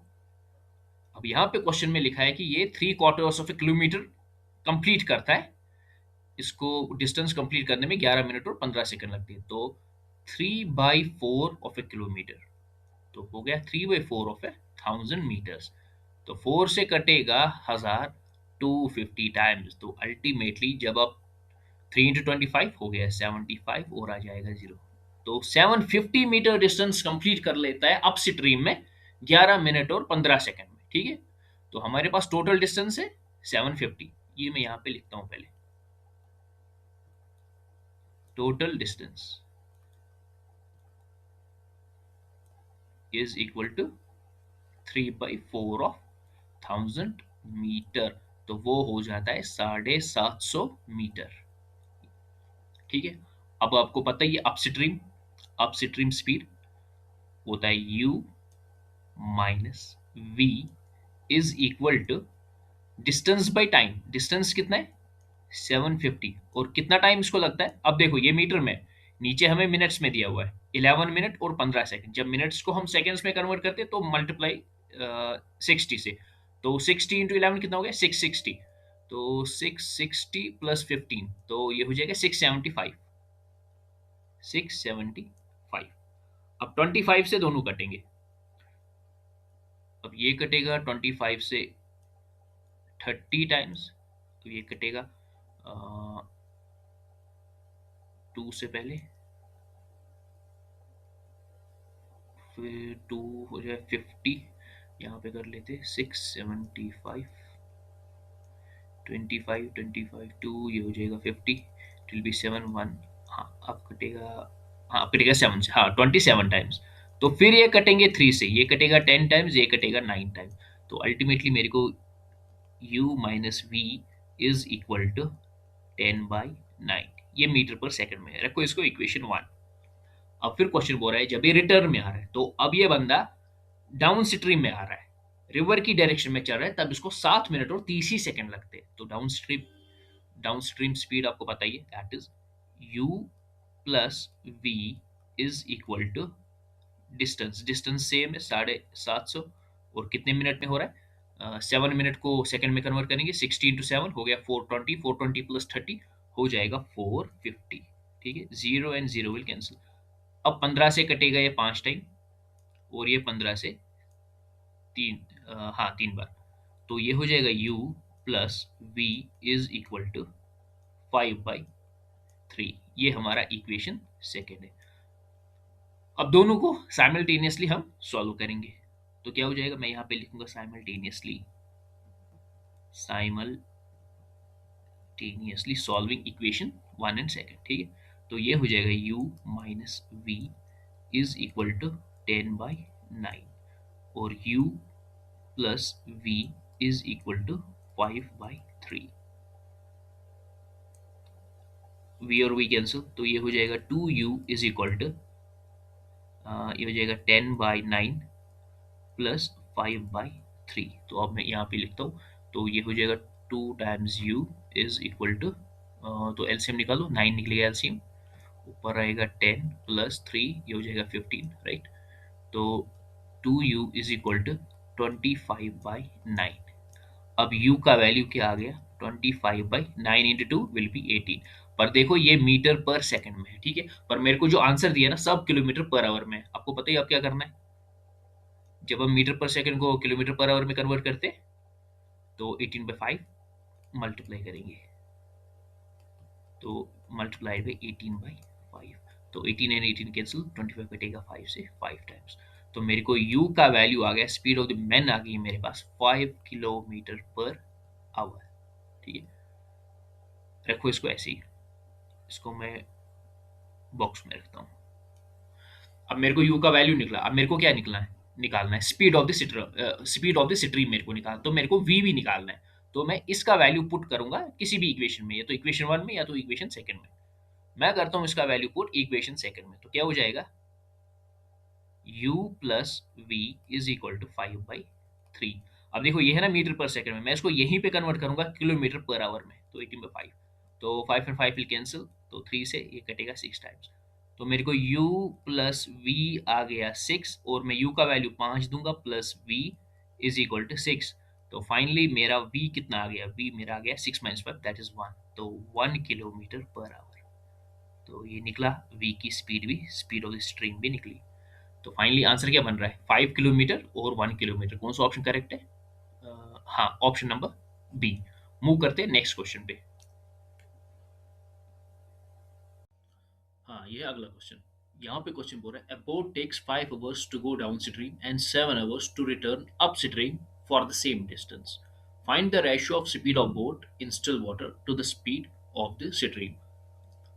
S1: अब यहाँ पे क्वेश्चन में लिखा है कि ये 3/4 ऑफ ए किलोमीटर कंप्लीट करता है, इसको डिस्टेंस कंप्लीट करने में 11 मिनट और 15 सेकंड लगती है। तो 3/4 ऑफ ए किलोमीटर, तो हो गया 3/4 ऑफ ए 1000 मीटर्स। तो 4 से कटेगा 1000, 250 टाइम्स। तो अल्टीमेटली जब आप 3 × 25 हो गया 75 और आ जाएगा 0। तो 750 मीटर डिस्टेंस कंप्लीट कर लेता है अप स्ट्रीम में 11 मिनट और 15 सेकंड में, ठीक है। तो हमारे पास टोटल डिस्टेंस है 750। ये मैं यहाँ पे लिखता हूँ पहले, total distance is equal to 3/4 of 1000 metre. तो वो हो जाता है 750 मीटर, ठीक है। अब आपको पता ही है अप स्ट्रीम स्पीड होता है u minus v is equal to distance by time. Distance कितना है? 750। और कितना टाइम इसको लगता है? अब देखो ये मीटर में, नीचे हमें मिनट्स में दिया हुआ है 11 मिनट और 15 सेकंड। जब मिनट्स को हम सेकंड्स में कन्वर्ट करते हैं तो मल्टीप्लाई 60 से, तो 60 इंटू 11 कितना हो गया 660, तो 660 प्लस 15 तो ये हो जाएगा 675। 675। अब 25 से दोनों कटेंगे। अब ये कटेगा 25 से 30 टाइम्स, तो ये कटेगा 2 से पहले, फिर 2 हो जाए 50, यहाँ पे कर लेते 675, 25 25 2, ये हो जाएगा 50, इट विल बी 7 1। हाँ अब कटेगा, हाँ अब कटेगा 7 से, हाँ 27 टाइम्स। तो फिर ये कटेंगे 3 से, ये कटेगा 10 टाइम्स, ये कटेगा 9 टाइम्स। तो अल्टीमेटली मेरे को u minus v is equal to 10/9, ये मीटर पर सेकंड में है। रखो इसको इक्वेशन 1। अब फिर क्वेश्चन बोल रहा है जब ये रिटर्न में आ रहा है, तो अब ये बंदा डाउन स्ट्रीम में आ रहा है, रिवर की डायरेक्शन में चल रहा है, तब इसको 7 मिनट और 30 ही सेकंड लगते हैं। तो डाउन स्ट्रीम स्पीड आपको पता ही है, that is u plus v is equal to distance. Distance same है 750, और कितने मिनट में हो रहा है, 7 मिनट को सेकंड में कन्वर्ट करेंगे, 60 × 7 हो गया 420, 420 प्लस 30 हो जाएगा 450। ठीक है, 0 एंड 0 विल कैंसिल। अब 15 से कटेगा ये 5 टाइम, और ये 15 से 3, हाँ 3 बार, तो ये हो जाएगा u plus v is equal to 5/3। ये हमारा इक्वेशन सेकेंड है। अब दोनों को साइमल्टेनियसली हम सॉल्व करेंगे, तो क्या हो जाएगा, मैं यहाँ पे लिखूंगा simultaneously solving equation 1 and second. ठीक है, तो ये हो जाएगा u minus v is equal to 10/9, और u plus v is equal to 5/3। v और v कैंसिल, तो ये हो जाएगा 2u इज इक्वल टू, ये हो जाएगा 10/9 प्लस 5/3। तो अब मैं यहाँ पे लिखता हूँ, तो ये हो जाएगा 2 times u is equal to, तो एलसीएम निकालो, 9 निकलेगा एलसीएम, ऊपर आएगा 10 प्लस 3, ये हो जाएगा 15, राइट। तो 2u इज इक्वल टू 25/9। अब u का वैल्यू क्या आ गया, 25/9 इंटू 2 विल बी 18। पर देखो ये मीटर पर सेकंड में है, ठीक है, पर मेरे को जो आंसर दिया ना सब किलोमीटर पर आवर में है। आपको पता ही अब क्या करना है, जब हम मीटर पर सेकंड को किलोमीटर पर आवर में कन्वर्ट करते हैं तो 18/5 मल्टीप्लाई करेंगे, तो मल्टीप्लाई बाई 18/5, तो 18 एंड 18 कैंसिल, 25 कटेगा 5 से 5 टाइम्स। तो मेरे को u का वैल्यू आ गया, स्पीड ऑफ द मैन आ गई मेरे पास 5 किलोमीटर पर आवर। ठीक है, रखो इसको ऐसे ही, इसको मैं बॉक्स में रखता हूँ। अब मेरे को u का वैल्यू निकला, अब मेरे को क्या निकालना है स्पीड ऑफ द स्ट्रीम मेरे को निकालना, तो मेरे को v भी निकालना है। तो मैं इसका वैल्यू पुट करूंगा किसी भी इक्वेशन में, या तो इक्वेशन 1 में या तो इक्वेशन सेकंड में। मैं करता हूँ इसका वैल्यू पुट इक्वेशन सेकंड में, तो क्या हो जाएगा, u plus v is equal to 5/3। अब देखो ये है ना मीटर पर सेकंड में, मैं इसको यहीं पे कन्वर्ट करूंगा किलोमीटर पर आवर में, तो 18/5, तो 5 एंड 5 विल कैंसिल, तो 3 से ये कटेगा 6 टाइम्स। तो मेरे को u प्लस वी आ गया 6, और मैं u का वैल्यू 5 दूंगा, plus v is equal to 6। तो फाइनली मेरा v कितना आ गया, v मेरा आ गया 6 माइनस 5 दैट इज 1, तो 1 किलोमीटर पर आवर। तो ये निकला v की स्पीड भी, स्पीड ऑफ द स्ट्रीम भी निकली। तो फाइनली आंसर क्या बन रहा है, 5 किलोमीटर और 1 किलोमीटर। कौन सा ऑप्शन करेक्ट है, हाँ ऑप्शन नंबर बी। मूव करते हैं नेक्स्ट क्वेश्चन पे। हाँ ये है अगला क्वेश्चन। यहाँ पे क्वेश्चन बोल रहा है, a boat takes 5 hours to go downstream and 7 hours to return upstream for the same distance. Find the ratio of speed of boat in still water to the speed of the stream.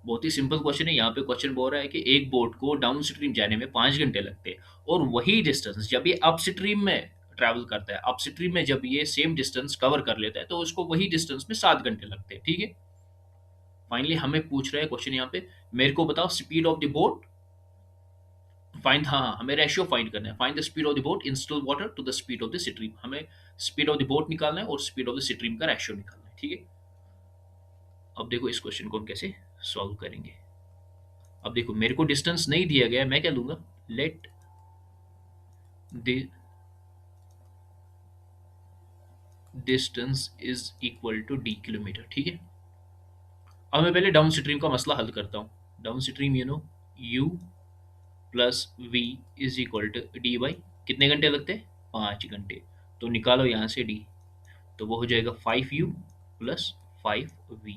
S1: बहुत ही simple question है। यहाँ पे question बोल रहा है कि एक boat को डाउन स्ट्रीम जाने में 5 घंटे लगते हैं, और वही डिस्टेंस जब ये अप स्ट्रीम में ट्रैवल करता है, अप स्ट्रीम में जब ये सेम डिस्टेंस कवर कर लेता है, तो उसको वही डिस्टेंस में 7 घंटे लगते हैं। ठीक है, फाइनली हमें पूछ रहे हैं क्वेश्चन यहाँ पे, मेरे को बताओ speed of the boat find, हाँ हमें रेशियो फाइंड करना है, find the speed of the boat in still water to the speed of the stream. हमें स्पीड ऑफ द बोट निकालना है और स्पीड ऑफ द स्ट्रीम का रेशियो निकालना है। ठीक है, अब देखो इस क्वेश्चन को हम कैसे सॉल्व करेंगे। अब देखो मेरे को डिस्टेंस नहीं दिया गया, मैं क्या लूंगा, let the distance is equal to d kilometre, ठीक है। अब मैं पहले डाउन स्ट्रीम का मसला हल करता हूँ। Down stream u plus v is equal to d by, कितने घंटे लगते हैं, 5 घंटे। तो निकालो यहाँ से डी, तो वो हो जाएगा 5u प्लस 5v,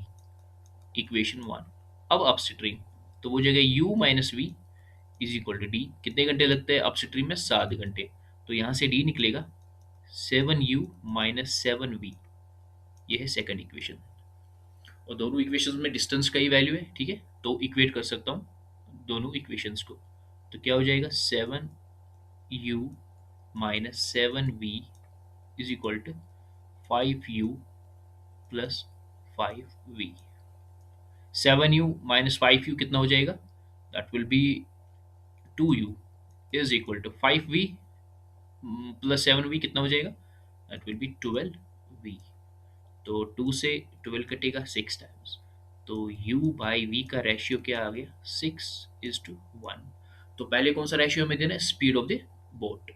S1: इक्वेशन 1। अब अपस्ट्रीम, तो वो हो जाएगा u minus v is equal to d, कितने घंटे लगते हैं अपस्ट्रीम में, 7 घंटे। तो यहाँ से डी निकलेगा 7u माइनस 7v, ये है सेकंड इक्वेशन। और दोनों इक्वेशंस में डिस्टेंस का ही वैल्यू है, ठीक है, तो इक्वेट कर सकता हूँ दोनों इक्वेशंस को। तो क्या हो जाएगा, 7u minus 7v is equal to 5u plus 5v। 7u minus 5u कितना हो जाएगा, that will be 2u is equal to 5v plus 7v कितना हो जाएगा, दैट विल बी 12v। तो 2 से 12 कटेगा 6 टाइम्स, तो u बाई v का रेशियो क्या आ गया, 6:1। तो पहले कौन सा रेशियो हमें देना है, स्पीड ऑफ द बोट।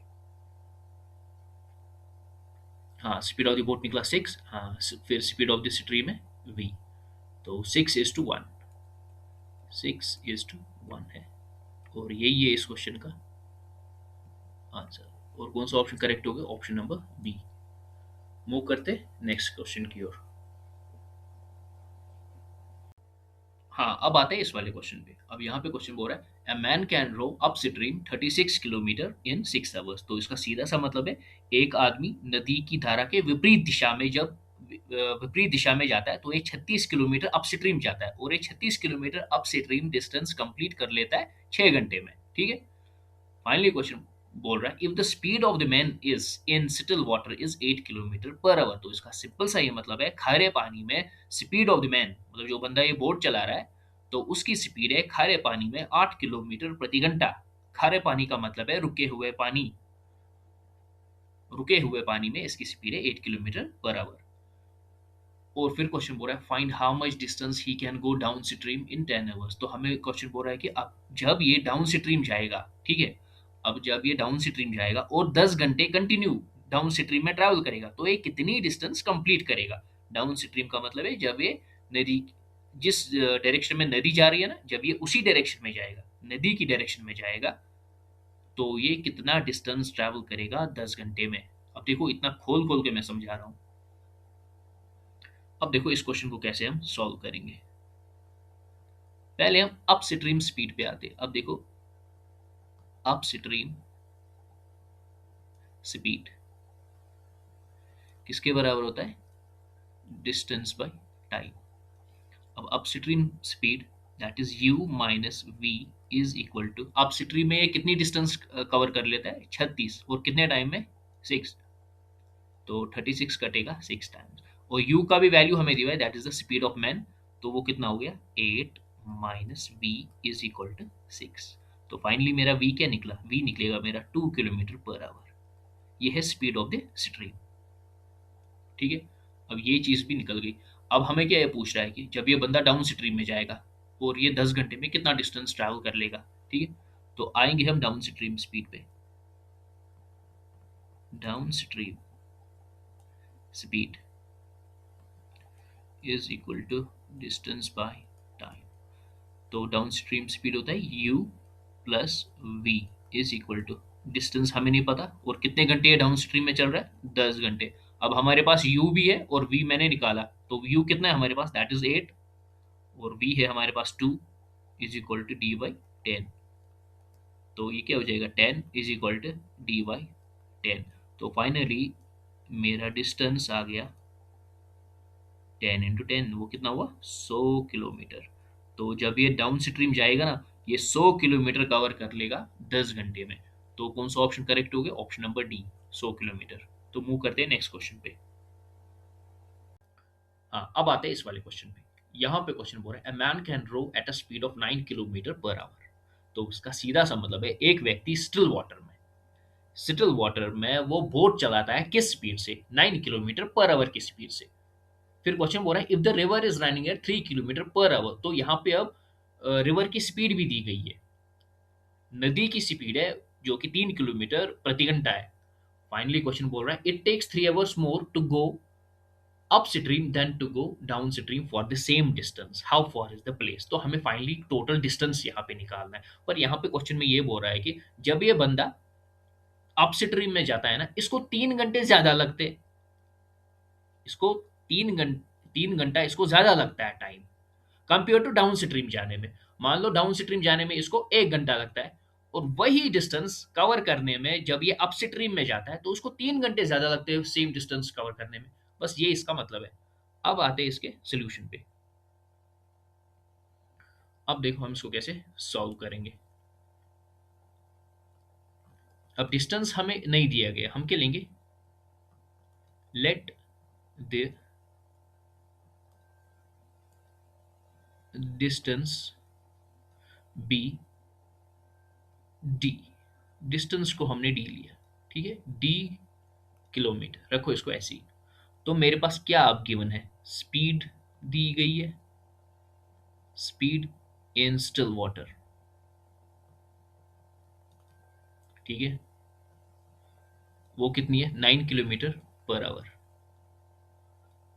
S1: हाँ, स्पीड ऑफ द बोट निकला 6, हाँ, फिर स्पीड ऑफ द स्ट्रीम है v, तो 6:1, 6:1 है। और यही है इस क्वेश्चन का आंसर। और कौन सा ऑप्शन करेक्ट होगा, ऑप्शन नंबर बी। मूव करते नेक्स्ट क्वेश्चन की ओर। हाँ, अब आते हैं इस वाले क्वेश्चन पे। अब यहाँ पे क्वेश्चन बोल रहा है, a man can row up stream 36 kilometre in 6 hours. तो इसका सीधा सा मतलब है, एक आदमी नदी की धारा के विपरीत दिशा में जब विपरीत दिशा में जाता है तो ये 36 किलोमीटर अप स्ट्रीम जाता है, और ये 36 kilometre up stream distance complete कर लेता है 6 घंटे में, ठीक है। फाइनली क्वेश्चन बोल रहा है, if the speed of the man is in still water is 8 kilometre per hour. तो इसका सिंपल सा ये मतलब है, खारे पानी में स्पीड ऑफ द मैन, मतलब जो बंदा ये बोट चला रहा है, तो उसकी स्पीड है खारे पानी में 8 किलोमीटर प्रति घंटा। खारे पानी का मतलब है रुके हुए पानी, रुके हुए पानी में इसकी स्पीड है 8 किलोमीटर पर आवर। और फिर क्वेश्चन बोल रहा है, find how much distance he can go down stream in 10 hours. तो हमें क्वेश्चन बोल रहा है कि अब जब ये डाउन स्ट्रीम जाएगा, ठीक है, अब जब ये डाउन स्ट्रीम जाएगा और 10 घंटे कंटिन्यू डाउन स्ट्रीम में ट्रैवल करेगा, तो ये कितनी डिस्टेंस कंप्लीट करेगा। डाउन स्ट्रीम का मतलब है जब ये नदी, जिस डायरेक्शन में नदी जा रही है ना, जब ये उसी डायरेक्शन में जाएगा, नदी की डायरेक्शन में जाएगा, तो ये कितना डिस्टेंस ट्रैवल करेगा 10 घंटे में। अब देखो इतना खोल खोल के मैं समझा रहा हूँ। अब देखो इस क्वेश्चन को कैसे हम सॉल्व करेंगे। पहले हम अप स्ट्रीम स्पीड पे आते हैं। अब देखो अप स्ट्रीम स्पीड किसके बराबर होता है, डिस्टेंस बाय टाइम। अब up stream speed that is u minus v is equal to, up stream में ये कितनी डिस्टेंस कवर कर लेता है, 36, और कितने टाइम में, 6, तो 36 कटेगा 6 टाइम्स। और u का भी वैल्यू हमें दिया है, that is the speed of man, तो वो कितना हो गया, 8 minus v is equal to 6। तो फाइनली मेरा v क्या निकला, v निकलेगा मेरा 2 किलोमीटर पर आवर। ये है स्पीड ऑफ द स्ट्रीम, ठीक है। अब ये चीज़ भी निकल गई। अब हमें क्या ये पूछ रहा है कि जब ये बंदा डाउन स्ट्रीम में जाएगा और ये 10 घंटे में कितना डिस्टेंस ट्रैवल कर लेगा, ठीक है। तो आएंगे हम डाउन स्ट्रीम स्पीड पे। Down stream speed is equal to distance by time. तो डाउन स्ट्रीम स्पीड होता है u plus v is equal to, distance हमें नहीं पता और कितने घंटे ये डाउन स्ट्रीम में चल रहा है, 10 घंटे। अब हमारे पास u भी है और v मैंने निकाला, तो u कितना है हमारे पास, दैट इज 8, और v है हमारे पास 2 is equal to d by 10। तो ये क्या हो जाएगा, 10 is equal to d by 10। तो फाइनली मेरा डिस्टेंस आ गया 10 × 10, वो कितना हुआ, 100 किलोमीटर। तो जब ये डाउन स्ट्रीम जाएगा ना, ये 100 किलोमीटर कवर कर लेगा 10 घंटे में। तो कौन सा ऑप्शन करेक्ट हो गया, ऑप्शन नंबर डी, 100 किलोमीटर। तो मूव करते हैं नेक्स्ट क्वेश्चन पे। हाँ, अब आते हैं इस वाले क्वेश्चन पे। यहाँ पे क्वेश्चन बोल रहा है, a man can row at a speed of 9 kilometre per hour. तो उसका सीधा सा मतलब है, एक व्यक्ति स्टिल वाटर में, स्टिल वाटर में वो बोट चलाता है किस स्पीड से, 9 किलोमीटर पर आवर की स्पीड से। फिर क्वेश्चन बोल रहा है, if the river is running at 3 kilometre per hour. तो यहाँ पे अब रिवर की स्पीड भी दी गई है। नदी की स्पीड है जो कि 3 किलोमीटर प्रति घंटा है। फाइनली क्वेश्चन बोल रहा है it takes 3 hours more to go upstream than to go downstream for the same distance. How far is the place? तो हमें फाइनली टोटल डिस्टेंस यहाँ पे निकालना है। पर यहाँ पे क्वेश्चन में ये बोल रहा है कि जब ये बंदा अपस्ट्रीम में जाता है ना, इसको 3 घंटे ज्यादा लगते हैं। इसको 3 घंटा इसको ज्यादा लगता है time compare to down stream जाने में। मान लो डाउन स्ट्रीम जाने में इसको 1 घंटा लगता है, और वही डिस्टेंस कवर करने में जब ये अप स्ट्रीम में जाता है तो उसको 3 घंटे ज्यादा लगते हैं सेम डिस्टेंस कवर करने में। बस ये इसका मतलब है। अब आते हैं इसके सोल्यूशन पे। अब देखो हम इसको कैसे सॉल्व करेंगे। अब डिस्टेंस हमें नहीं दिया गया, हम क्या लेंगे, let the distance be d. Distance को हमने डी लिया, ठीक है, डी किलोमीटर, रखो इसको ऐसे ही। तो मेरे पास क्या अब गिवन है, स्पीड दी गई है, स्पीड इन स्टिल वाटर, ठीक है, वो कितनी है 9 kilometre per our,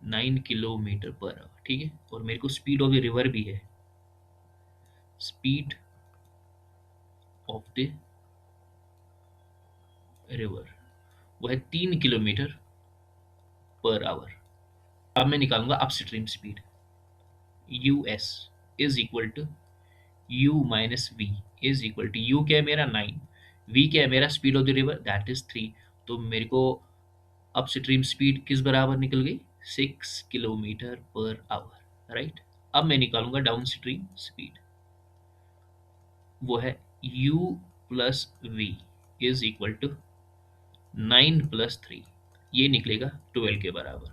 S1: 9 kilometre per our, ठीक है। और मेरे को स्पीड ऑफ द रिवर भी है, स्पीड ऑफ द रिवर वो है 3 किलोमीटर पर आवर। अब मैं निकालूंगा upstream speed, u s is equal to u minus v is equal to, u क्या है मेरा 9, वी क्या है मेरा speed of the river that is 3। तो मेरे को अपस्ट्रीम स्पीड किस बराबर निकल गई, 6 किलोमीटर पर आवर, राइट। अब मैं निकालूंगा डाउन स्ट्रीम स्पीड, वो है u plus v is equal to 9 + 3, ये निकलेगा 12 के बराबर।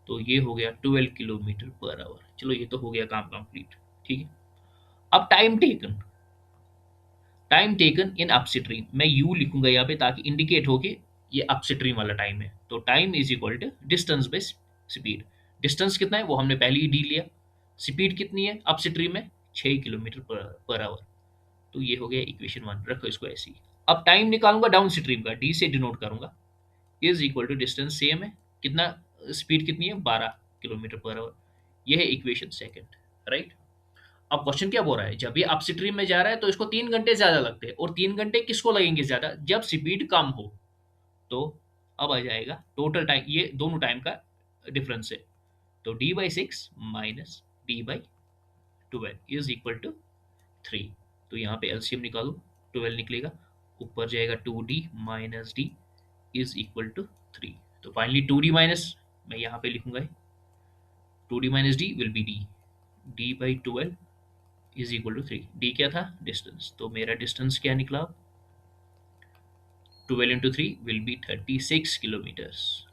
S1: तो ये हो गया 12 किलोमीटर पर आवर। चलो ये तो हो गया काम कंप्लीट, ठीक है। अब टाइम टेकन इन अपस्ट्रीम, मैं यू लिखूंगा यहाँ पे ताकि इंडिकेट हो कि ये अपस्ट्रीम वाला टाइम है। तो time is equal to distance by speed. Distance कितना है वो हमने पहले ही डी लिया। स्पीड कितनी है अपस्ट्रीम में, 6 किलोमीटर पर आवर। तो ये हो गया इक्वेशन 1, रखो इसको ऐसे ही। अब टाइम निकालूंगा डाउन स्ट्रीम का, डी से डिनोट करूंगा, is equal to distance same है, कितना स्पीड कितनी है 12 किलोमीटर पर आवर। यह है इक्वेशन सेकंड, राइट। अब क्वेश्चन क्या बोल रहा है, जब ये अपस्ट्रीम में जा रहा है तो इसको 3 घंटे ज्यादा लगते हैं, और 3 घंटे किसको लगेंगे ज्यादा, जब स्पीड कम हो। तो अब आ जाएगा टोटल टाइम, ये दोनों टाइम का डिफरेंस है। तो d/6 minus d/12 is equal to 3। तो यहाँ पे एलसीएम निकालो, 12 निकलेगा, ऊपर जाएगा 2d minus d is equal to 3। तो फाइनली 2d माइनस, मैं यहाँ पे लिखूंगा 2d minus d will be d, d/12 is equal to 3। D क्या था, डिस्टेंस, तो मेरा डिस्टेंस क्या निकला, 12 इंटू 3 विल बी 36 किलोमीटर्स।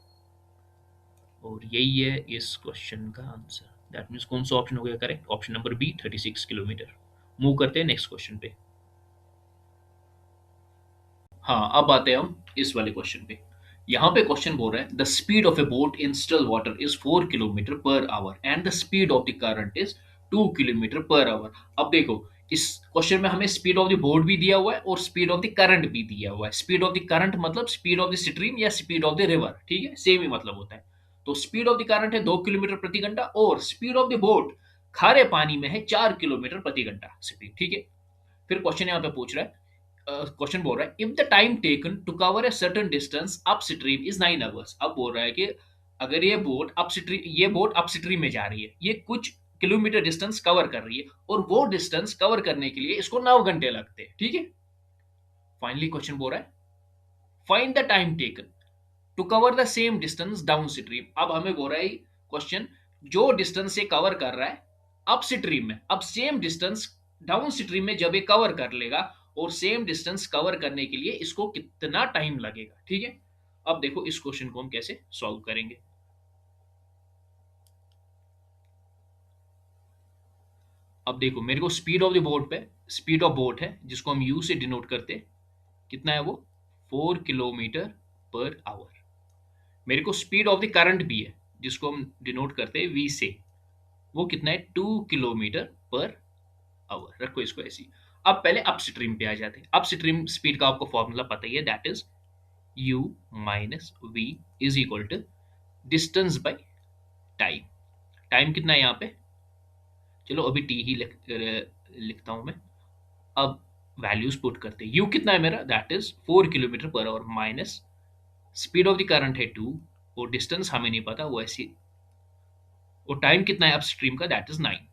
S1: और यही है इस क्वेश्चन का आंसर। दैट मीन्स कौन सा ऑप्शन हो गया correct, option number B 36 kilometre. Move करते हैं नेक्स्ट क्वेश्चन पे। हाँ, अब आते हैं हम इस वाले क्वेश्चन पे। यहाँ पे क्वेश्चन बोल रहा है the speed of A boat in still water is 4 kilometre per hour and the speed of the current is 2 kilometre per our. अब देखो इस क्वेश्चन में हमें स्पीड ऑफ द बोट भी दिया हुआ है और स्पीड ऑफ द करंट भी दिया हुआ है। स्पीड ऑफ द करंट मतलब स्पीड ऑफ द स्ट्रीम या स्पीड ऑफ द रिवर, ठीक है, सेम ही मतलब होता है। तो स्पीड ऑफ द करंट है 2 किलोमीटर प्रति घंटा, और स्पीड ऑफ द बोट खारे पानी में है 4 किलोमीटर प्रति घंटा स्पीड, ठीक है। फिर क्वेश्चन यहाँ पे पूछ रहा है, क्वेश्चन बोल रहा है if the time taken to cover a certain distance upstream is 9 hours. अब बोल रहा है कि अगर ये बोट अपस्ट्रीम में जा रही है, ये कुछ किलोमीटर डिस्टेंस कवर कर रही है, और वो डिस्टेंस कवर करने के लिए इसको 9 घंटे लगते हैं, ठीक है। फाइनली क्वेश्चन बोल रहा है find the time taken to cover the same distance down stream. अब हमें बोल रहा है क्वेश्चन, जो डिस्टेंस से कवर कर रहा है अप स्ट्रीम में, अब सेम डिस्टेंस डाउन स्ट्रीम में जब ये कवर कर लेगा, और सेम डिस्टेंस कवर करने के लिए इसको कितना टाइम लगेगा, ठीक है। अब देखो इस क्वेश्चन को हम कैसे सॉल्व करेंगे। अब देखो मेरे को स्पीड ऑफ द बोट पे, स्पीड ऑफ बोट है जिसको हम यू से डिनोट करते हैं, कितना है वो 4 किलोमीटर पर आवर। मेरे को स्पीड ऑफ द करंट भी है जिसको हम डिनोट करते हैं वी से, वो कितना है 2 किलोमीटर पर आवर, रखो इसको ऐसी। अब पहले अपस्ट्रीम पे आ जाते हैं। अपस्ट्रीम स्पीड का आपको फॉर्मूला पता ही है, that is u minus v is equal to distance by time. Time कितना है यहाँ पे, चलो अभी टी ही लिखता हूं मैं। अब वैल्यूज पुट करते हैं। u कितना है मेरा, that is 4 kilometre per our, minus speed of the current है 2, और डिस्टेंस हमें नहीं पता वो ऐसी, और टाइम कितना है अपस्ट्रीम का, दैट इज 9।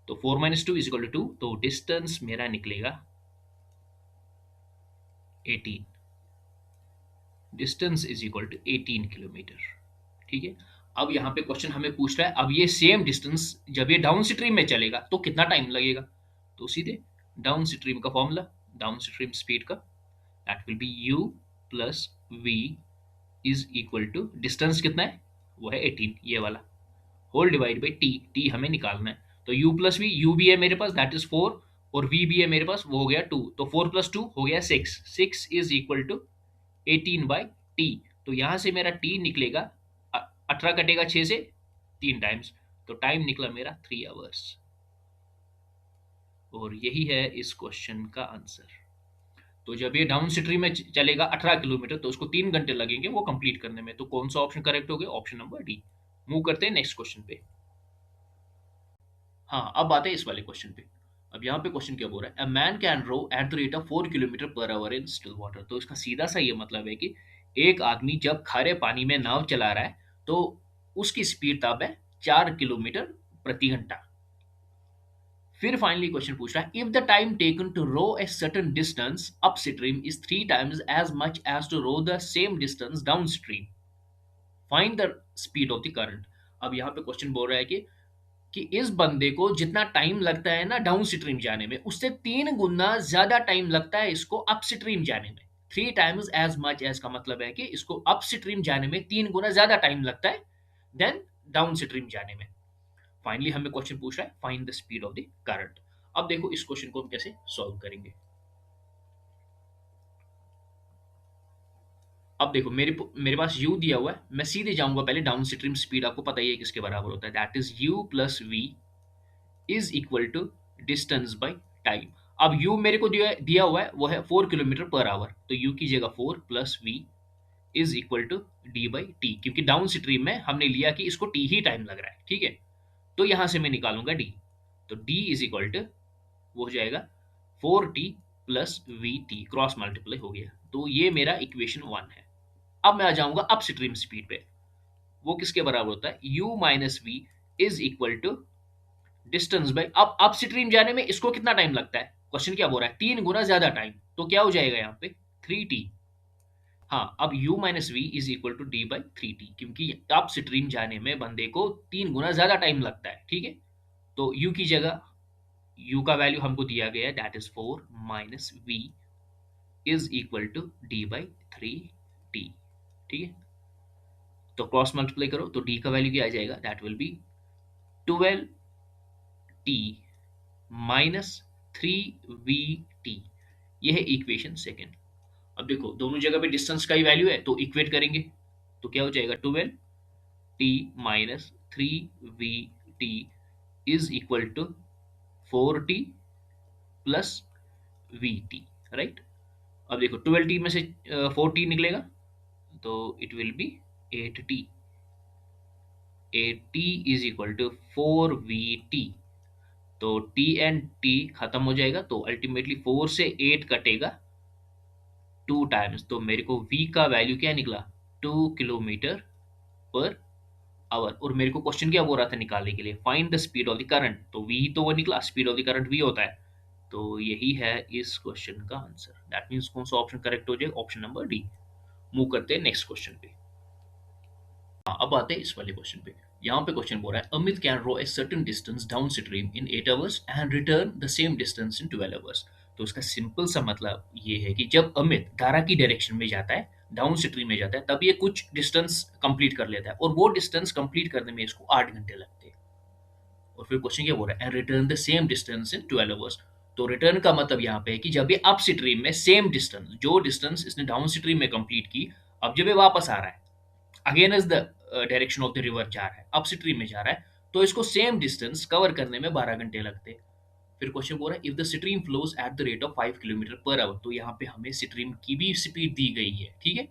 S1: तो 4 minus two is equal to 2, तो डिस्टेंस मेरा निकलेगा 18। Distance is equal to 18 kilometre. ठीक है। अब यहाँ पे क्वेश्चन हमें पूछ रहा है, अब ये सेम डिस्टेंस जब ये डाउन स्ट्रीम में चलेगा तो कितना टाइम लगेगा। तो सीधे डाउन स्ट्रीम का फॉर्मूला, डाउन स्ट्रीम स्पीड का, that will be u plus v is equal to distance कितना है, वो है 18 ये वाला, whole divide by t, t हमें निकालना है। तो u प्लस वी, u भी है मेरे पास दैट इज 4, और v भी है मेरे पास, वो हो गया 2, तो 4 प्लस 2 हो गया 6, 6 is equal to 18 by T. तो यहां से मेरा टी निकलेगा, 18 कटेगा 6 से 3 टाइम्स, तो टाइम निकला मेरा 3 आवर्स। और यही है इस क्वेश्चन का आंसर। तो जब ये डाउन स्ट्रीम में चलेगा 18 किलोमीटर, तो उसको 3 घंटे लगेंगे वो कंप्लीट करने में। तो कौन सा ऑप्शन करेक्ट हो गया, ऑप्शन नंबर डी। मूव करते हैं नेक्स्ट क्वेश्चन पे। हाँ, अब आते हैं इस वाले क्वेश्चन पे। अब यहाँ पे क्वेश्चन क्या बोल रहा है, a man can row at the rate of 4 kilometre per hour in still water. तो इसका सीधा सा ये मतलब है कि एक आदमी जब खारे पानी में नाव चला रहा है तो उसकी स्पीड तब है 4 किलोमीटर प्रति घंटा। फिर फाइनली क्वेश्चन पूछ रहा है, if the time taken to row a certain distance up stream is 3 times as much as to row the same distance down stream, find the speed of the current. अब यहाँ पे question बोल रहा है कि इस बंदे को जितना टाइम लगता है ना डाउन स्ट्रीम जाने में, उससे 3 गुना ज्यादा टाइम लगता है इसको अप स्ट्रीम जाने में। 3 टाइम्स एज मच एज का मतलब है कि इसको अप स्ट्रीम जाने में 3 गुना ज्यादा टाइम लगता है देन डाउन स्ट्रीम जाने में। फाइनली हमें क्वेश्चन पूछ रहा है, find the speed of the current. अब देखो इस क्वेश्चन को हम कैसे सॉल्व करेंगे। अब देखो मेरे पास u दिया हुआ है, मैं सीधे जाऊंगा पहले डाउन स्ट्रीम स्पीड, आपको पता ही है किसके बराबर होता है, that is u plus v is equal to distance by time. अब u मेरे को दिया हुआ है वो है 4 किलोमीटर पर आवर, तो u की जगह 4 plus v is equal to d by t, क्योंकि डाउन स्ट्रीम में हमने लिया कि इसको t ही टाइम लग रहा है। ठीक है, तो यहां से मैं निकालूंगा d, तो d इज इक्वल टू वो हो जाएगा 4t plus we T, cross multiply हो गया, तो ये मेरा इक्वेशन 1 है। अब मैं आ जाऊंगा अप स्ट्रीम स्पीड पे, वो किसके बराबर होता है, u minus v is equal to distance by, अब अप स्ट्रीम जाने में इसको कितना टाइम लगता है, क्वेश्चन क्या बोल रहा है, 3 गुना ज्यादा टाइम, तो क्या हो जाएगा यहाँ पे 3t। हाँ, अब u minus v is equal to d by 3t, क्योंकि अप स्ट्रीम जाने में बंदे को 3 गुना ज्यादा टाइम लगता है। ठीक है, तो u की जगह, u का वैल्यू हमको दिया गया है that is 4 minus v is equal to d by 3t। ठीक है, तो क्रॉस मल्टीप्लाई करो तो d का वैल्यू क्या आ जाएगा, that will B 12t minus 3vt। ये है इक्वेशन सेकेंड। अब देखो दोनों जगह पे डिस्टेंस का ही वैल्यू है तो इक्वेट करेंगे, तो क्या हो जाएगा 12t minus 3vt is equal to 4t plus vt, right. अब देखो 12t में से 4t निकलेगा तो it will be 8t, 8t is equal to 4vt। तो t एंड t खत्म हो जाएगा, तो अल्टीमेटली 4 से 8 कटेगा 2 टाइम्स, तो मेरे को v का वैल्यू क्या निकला 2 किलोमीटर पर आवर। और मेरे को क्वेश्चन क्या बोल रहा था निकालने के लिए, find the speed of the current, तो v तो वो निकला, speed of the current v होता है। तो यही है इस क्वेश्चन का आंसर, दैट मीन्स कौन सा ऑप्शन करेक्ट हो जाएगा, ऑप्शन नंबर डी। मूव करते हैं नेक्स्ट क्वेश्चन पे। हाँ, अब आते हैं इस वाले क्वेश्चन पे। यहाँ पे क्वेश्चन बोल रहा है, Amit can row a certain distance down stream in 8 hours and return the same distance in 12 hours. तो इसका सिंपल सा मतलब ये है कि जब अमित धारा की डायरेक्शन में जाता है, डाउन स्ट्रीम में जाता है, तब ये कुछ डिस्टेंस कंप्लीट कर लेता है, और वो डिस्टेंस कंप्लीट करने में इसको 8 घंटे लगते हैं। और फिर क्वेश्चन क्या बोल रहा है, and return the same distance in 12 hours. तो रिटर्न का मतलब यहाँ पे है कि जब ये अप स्ट्रीम में सेम डिस्टेंस, जो डिस्टेंस इसने डाउन स्ट्रीम में कंप्लीट की, अब जब ये वापस आ रहा है against the direction of the river जा रहा है, अप स्ट्रीम में जा रहा है, तो इसको सेम डिस्टेंस कवर करने में 12 घंटे लगते हैं। फिर क्वेश्चन बोल रहा है if the stream flows eight the rate of 5 kilometre per hour, तो यहाँ पे हमें स्ट्रीम की भी स्पीड दी गई है, ठीक है,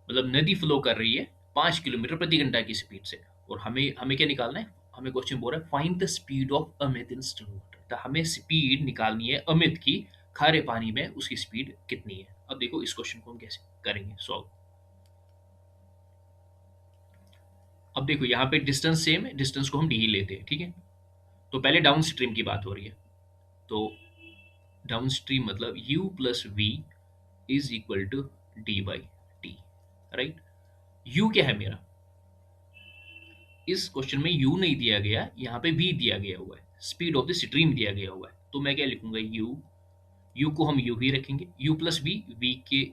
S1: मतलब नदी फ्लो कर रही है 5 किलोमीटर प्रति घंटा की स्पीड से, और हमें हमें क्या निकालना है, हमें क्वेश्चन बोल रहा है find the speed of Amit in still water, तो हमें स्पीड निकालनी है अमित की खारे पानी में, उसकी स्पीड कितनी है। अब देखो इस क्वेश्चन को हम कैसे करेंगे सॉल्व। अब देखो यहाँ पे डिस्टेंस सेम है, डिस्टेंस को हम डी ही लेते हैं, ठीक है। तो पहले डाउन स्ट्रीम की बात हो रही है, तो डाउन स्ट्रीम मतलब u plus v is equal to d by t, right. u क्या है मेरा, इस क्वेश्चन में u नहीं दिया गया, यहाँ पे v दिया गया हुआ है, स्पीड ऑफ द स्ट्रीम दिया गया हुआ है, तो मैं क्या लिखूंगा u को हम u ही रखेंगे, u प्लस v के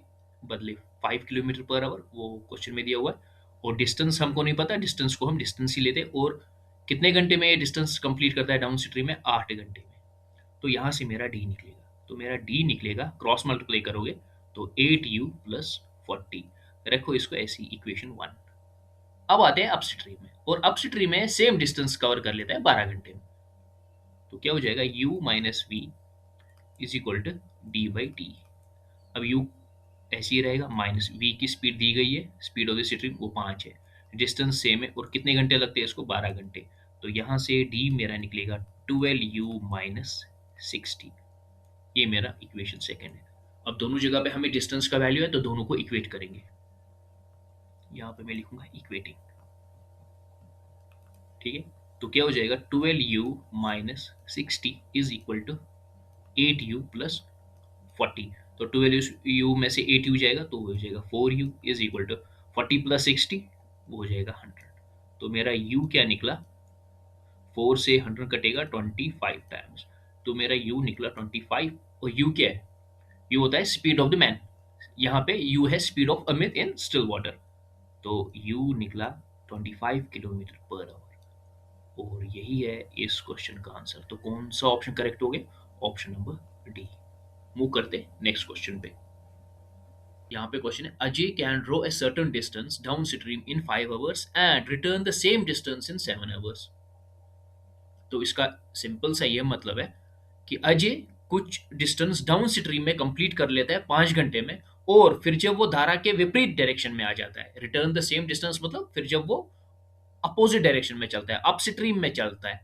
S1: बदले 5 किलोमीटर पर आवर वो क्वेश्चन में दिया हुआ है, और डिस्टेंस हमको नहीं पता, डिस्टेंस को हम डिस्टेंस ही लेते हैं, और कितने घंटे में ये डिस्टेंस कंप्लीट करता है डाउन स्ट्रीम में, 8 घंटे में, तो यहाँ से मेरा डी निकलेगा, तो मेरा डी निकलेगा क्रॉस मल्टीप्लाई करोगे तो 8u प्लस 40, रखो इसको ऐसी इक्वेशन 1। अब आते हैं अपस्ट्रीम में, और अपस्ट्रीम में सेम डिस्टेंस कवर कर लेता है 12 घंटे में, तो क्या हो जाएगा u minus v is equal to d by t. अब u ऐसे ही रहेगा, माइनस v की स्पीड दी गई है, स्पीड ऑफ द स्ट्रीम वो 5 है, डिस्टेंस सेम है, और कितने घंटे लगते हैं इसको, 12 घंटे, तो यहाँ से d मेरा निकलेगा 12u माइनस 60, ये मेरा इक्वेशन सेकंड है। अब दोनों जगह पे हमें डिस्टेंस का वैल्यू है, तो दोनों को इक्वेट करेंगे, यहाँ पे मैं लिखूंगा इक्वेटिंग, ठीक है। तो क्या हो जाएगा 12u minus 60 is equal to 8u plus 40, तो 12u में से 8u जाएगा तो वो हो जाएगा 4u is equal to 40 plus 60, वो हो जाएगा 100, तो मेरा u क्या निकला, 4 से 100 कटेगा 25 टाइम्स, तो मेरा u निकला 25, और u क्या है, u होता है स्पीड ऑफ द मैन, यहाँ पे u है speed of Amit in still water, तो u निकला 25 किलोमीटर पर आवर, और यही है इस क्वेश्चन का आंसर। तो कौन सा ऑप्शन करेक्ट हो गया, ऑप्शन नंबर डी। मूव करते नेक्स्ट क्वेश्चन पे। यहाँ पे क्वेश्चन है Ajay can draw a certain distance down stream in 5 hours and return the same distance in 7 hours. तो इसका सिंपल सा ये मतलब है कि अजय कुछ डिस्टेंस डाउन स्ट्रीम में कंप्लीट कर लेता है 5 घंटे में, और फिर जब वो धारा के विपरीत डायरेक्शन में आ जाता है, रिटर्न द सेम डिस्टेंस मतलब फिर जब वो अपोजिट डायरेक्शन में चलता है, अप स्ट्रीम में चलता है,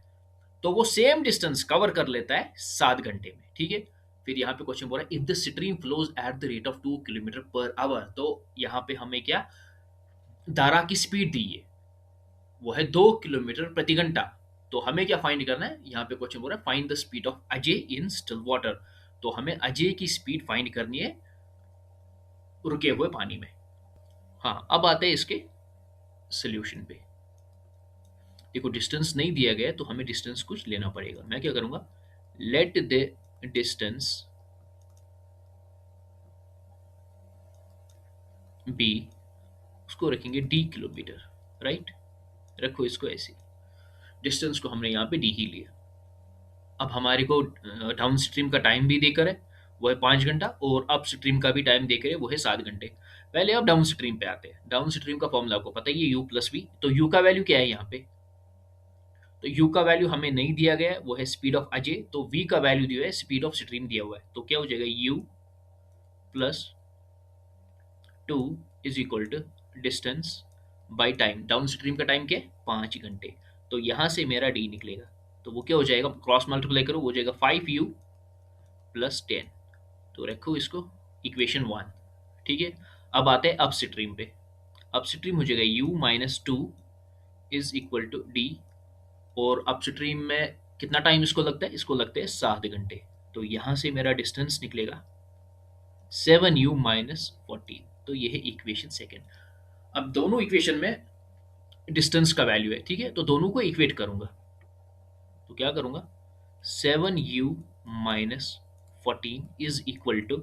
S1: तो वो सेम डिस्टेंस कवर कर लेता है 7 घंटे में, ठीक है। फिर यहाँ पे क्वेश्चन बोल रहा है if the stream flows eight the rate of 2 kilometre per hour, तो यहाँ पे हमें क्या धारा की स्पीड दी है, वो है 2 किलोमीटर प्रति घंटा, तो हमें क्या फाइंड करना है, यहाँ पे क्वेश्चन बोल रहा है find the speed of Ajay in still water, तो हमें अजय की स्पीड फाइंड करनी है रुके हुए पानी में। हाँ, अब आते हैं इसके सोल्यूशन पे। देखो डिस्टेंस नहीं दिया गया है, तो हमें डिस्टेंस कुछ लेना पड़ेगा, मैं क्या करूंगा, लेट द डिस्टेंस बी, उसको रखेंगे डी किलोमीटर, राइट, रखो इसको ऐसे, डिस्टेंस को हमने यहाँ पे डी ही लिया। अब हमारे को डाउन स्ट्रीम का टाइम भी देकर है, वो है 5 घंटा, और अप स्ट्रीम का भी टाइम देकर है, वो है 7 घंटे। पहले अब डाउन स्ट्रीम पे आते हैं, डाउन स्ट्रीम का फॉर्मूला आपको पता ही है u प्लस वी, तो u का वैल्यू क्या है यहाँ पे, तो u का वैल्यू हमें नहीं दिया गया है, वो है स्पीड ऑफ अजय, तो v का वैल्यू दिया है स्पीड ऑफ स्ट्रीम दिया हुआ है, तो क्या हो जाएगा u plus 2 is equal to distance by time, down stream का टाइम क्या है 5 घंटे, तो यहाँ से मेरा d निकलेगा, तो वो क्या हो जाएगा, क्रॉस मल्टीप्लाई करो, वो हो जाएगा 5u प्लस 10, तो रखो इसको इक्वेशन 1, ठीक है। अब आते हैं अप स्ट्रीम पे, अप स्ट्रीम हो जाएगा u minus 2 is equal to d, और अप स्ट्रीम में कितना टाइम इसको लगता है, इसको लगते हैं 7 घंटे, तो यहाँ से मेरा डिस्टेंस निकलेगा 7u माइनस 14, तो ये है इक्वेशन सेकेंड। अब दोनों इक्वेशन में डिस्टेंस का वैल्यू है, ठीक है, तो दोनों को इक्वेट करूंगा, तो क्या करूंगा, 7u minus 14 is equal to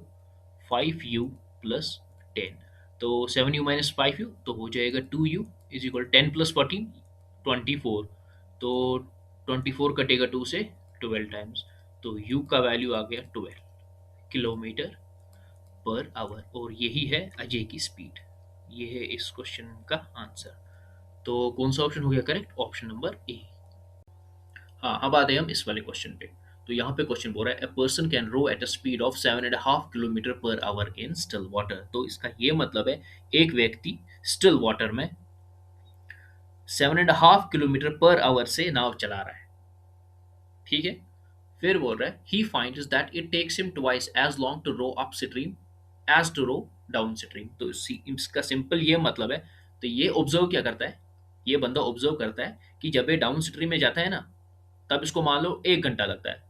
S1: 5u plus 10, तो 7u माइनस 5u तो हो जाएगा 2u इज इक्वल 10 प्लस 14 24, तो 24 कटेगा 2 से 12 टाइम्स, तो u का वैल्यू आ गया 12 किलोमीटर पर आवर, और यही है अजय की स्पीड। ये है इस क्वेश्चन का आंसर। तो कौन सा ऑप्शन हो गया करेक्ट, ऑप्शन नंबर ए। हाँ, अब आते हैं हम इस वाले क्वेश्चन पे। तो यहाँ पे क्वेश्चन बोल रहा है, a person can row at a speed of 7.5 kilometre per hour in still water. तो इसका ये मतलब है एक व्यक्ति स्टिल वाटर में 7.5 किलोमीटर पर आवर से नाव चला रहा है। ठीक है, फिर बोल रहा है, he finds that it takes him twice as long to row up stream as to row down stream. तो इसका सिंपल ये मतलब है, तो ये ऑब्जर्व क्या करता है, ये बंदा ऑब्जर्व करता है कि जब ये डाउन स्ट्रीम में जाता है ना, तब इसको मान लो 1 घंटा लगता है।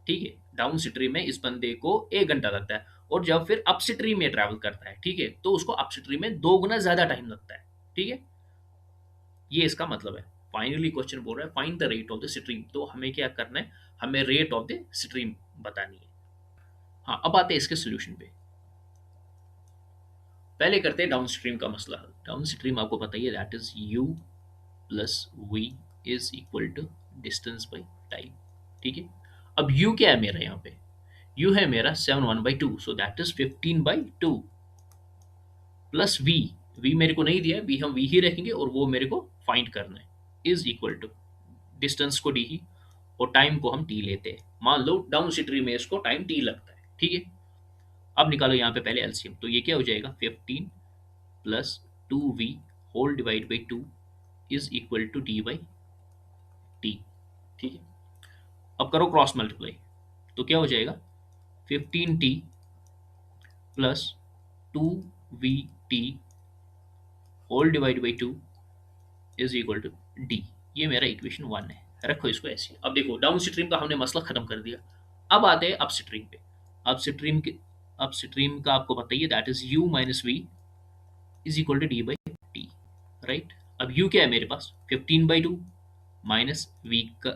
S1: ठीक है, डाउन स्ट्रीम में इस बंदे को 1 घंटा लगता है, और जब फिर अप स्ट्रीम में ट्रैवल करता है, ठीक है, तो उसको अप स्ट्रीम में 2 गुना ज्यादा टाइम लगता है। ठीक है, ये इसका मतलब है। फाइनली क्वेश्चन बोल रहा है, find the rate of the stream. तो हमें क्या करना है, हमें रेट ऑफ द स्ट्रीम बतानी है। हाँ, अब आते हैं इसके सोल्यूशन पे। पहले करते हैं डाउन स्ट्रीम का मसला हल। डाउन स्ट्रीम आपको पता ही है, that is u plus v is equal to distance by time. ठीक है, अब u क्या है मेरा, यहाँ पे u है मेरा 7/1/2, so that is 15/2 plus v। v मेरे को नहीं दिया है, v हम v ही रखेंगे, और वो मेरे को फाइंड करना है, इज इक्वल टू डिस्टेंस को d ही, और टाइम को हम t लेते हैं। मान लो डाउन स्ट्रीम में इसको टाइम t लगता है। ठीक है, अब निकालो यहाँ पे पहले एलसीएम। तो ये क्या हो जाएगा, 15 plus 2v whole divide by 2 is equal to d by t. ठीक है, अब करो क्रॉस मल्टीप्लाई, तो क्या हो जाएगा, 15t plus 2vt whole divide by 2 is equal to d. ये मेरा इक्वेशन 1 है। रखो इसको ऐसे। अब देखो, डाउन स्ट्रीम का हमने मसला खत्म कर दिया। अब आते हैं अप स्ट्रीम पे। अप स्ट्रीम के, अप स्ट्रीम का आपको बताइए, that is u minus v is equal to d by t. Right, अब u क्या है मेरे पास, 15/2 माइनस v का,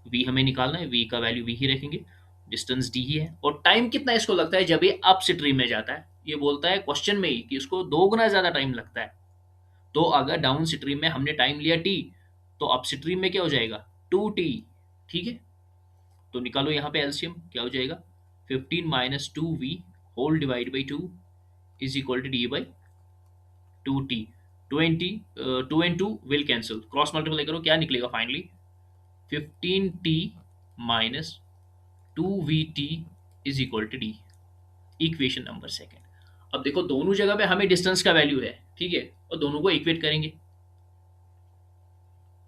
S1: v हमें निकालना है, v का वैल्यू v ही रखेंगे, डिस्टेंस d ही है, और टाइम कितना इसको लगता है जब ये अप स्ट्रीम में जाता है। ये बोलता है क्वेश्चन में ही कि इसको 2 गुना ज्यादा टाइम लगता है। तो अगर डाउन स्ट्रीम में हमने टाइम लिया t, तो अप स्ट्रीम में क्या हो जाएगा, 2t। ठीक है, तो निकालो यहाँ पे एलसीएम, क्या हो जाएगा, 15 minus 2v whole divide by 2 is equal to d by 2t। 20, 2 and 2 will cancel, cross multiply करो, क्या निकलेगा finally, 15t minus 2vt is equal to d. Equation number second. अब देखो, दोनों जगह पे हमें डिस्टेंस का वैल्यू है। ठीक है, और दोनों को इक्वेट करेंगे,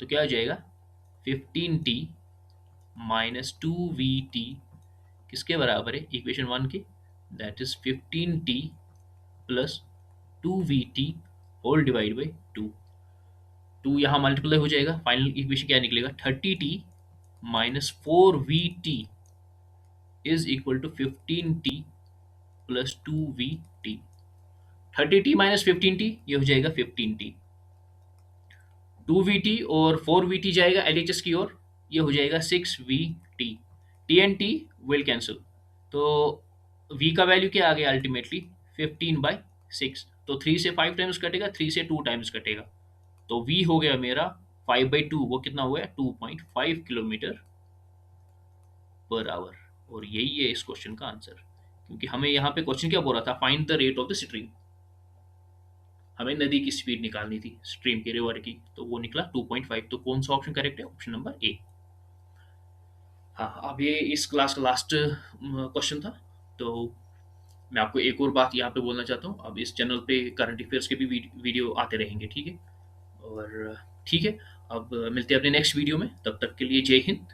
S1: तो क्या हो जाएगा, 15t माइनस 2vt किसके बराबर है, इक्वेशन 1 के, that is 15t plus 2vt whole divide by 2। 2 यहाँ मल्टीप्लाई हो जाएगा, फाइनल इक्वेशन क्या निकलेगा, 30t minus 4vt is equal to 15t plus 2vt। 30t minus 15t, ये हो जाएगा 15t, 2vt और 4vt जाएगा एलएचएस की ओर, ये हो जाएगा 6vt। T and T will cancel, तो v का वैल्यू क्या आ गया अल्टीमेटली, 15/6। तो 3 से 5 टाइम्स कटेगा, 3 से 2 टाइम्स कटेगा, तो v हो गया मेरा 5/2, वो कितना हुआ है, 2.5 किलोमीटर पर आवर। और यही है इस क्वेश्चन का आंसर, क्योंकि हमें यहाँ पे क्वेश्चन क्या बोल रहा था, find the rate of the stream. हमें नदी की स्पीड निकालनी थी, स्ट्रीम की, रिवर की, तो वो निकला 2.5। तो कौन सा ऑप्शन करेक्ट है, ऑप्शन नंबर ए। हाँ, अब ये इस क्लास का लास्ट क्वेश्चन था। तो मैं आपको एक और बात यहाँ पे बोलना चाहता हूँ, अब इस चैनल पे करंट अफेयर्स के भी वीडियो आते रहेंगे। ठीक है, और ठीक है, अब मिलते हैं अपने नेक्स्ट वीडियो में, तब तक के लिए जय हिंद।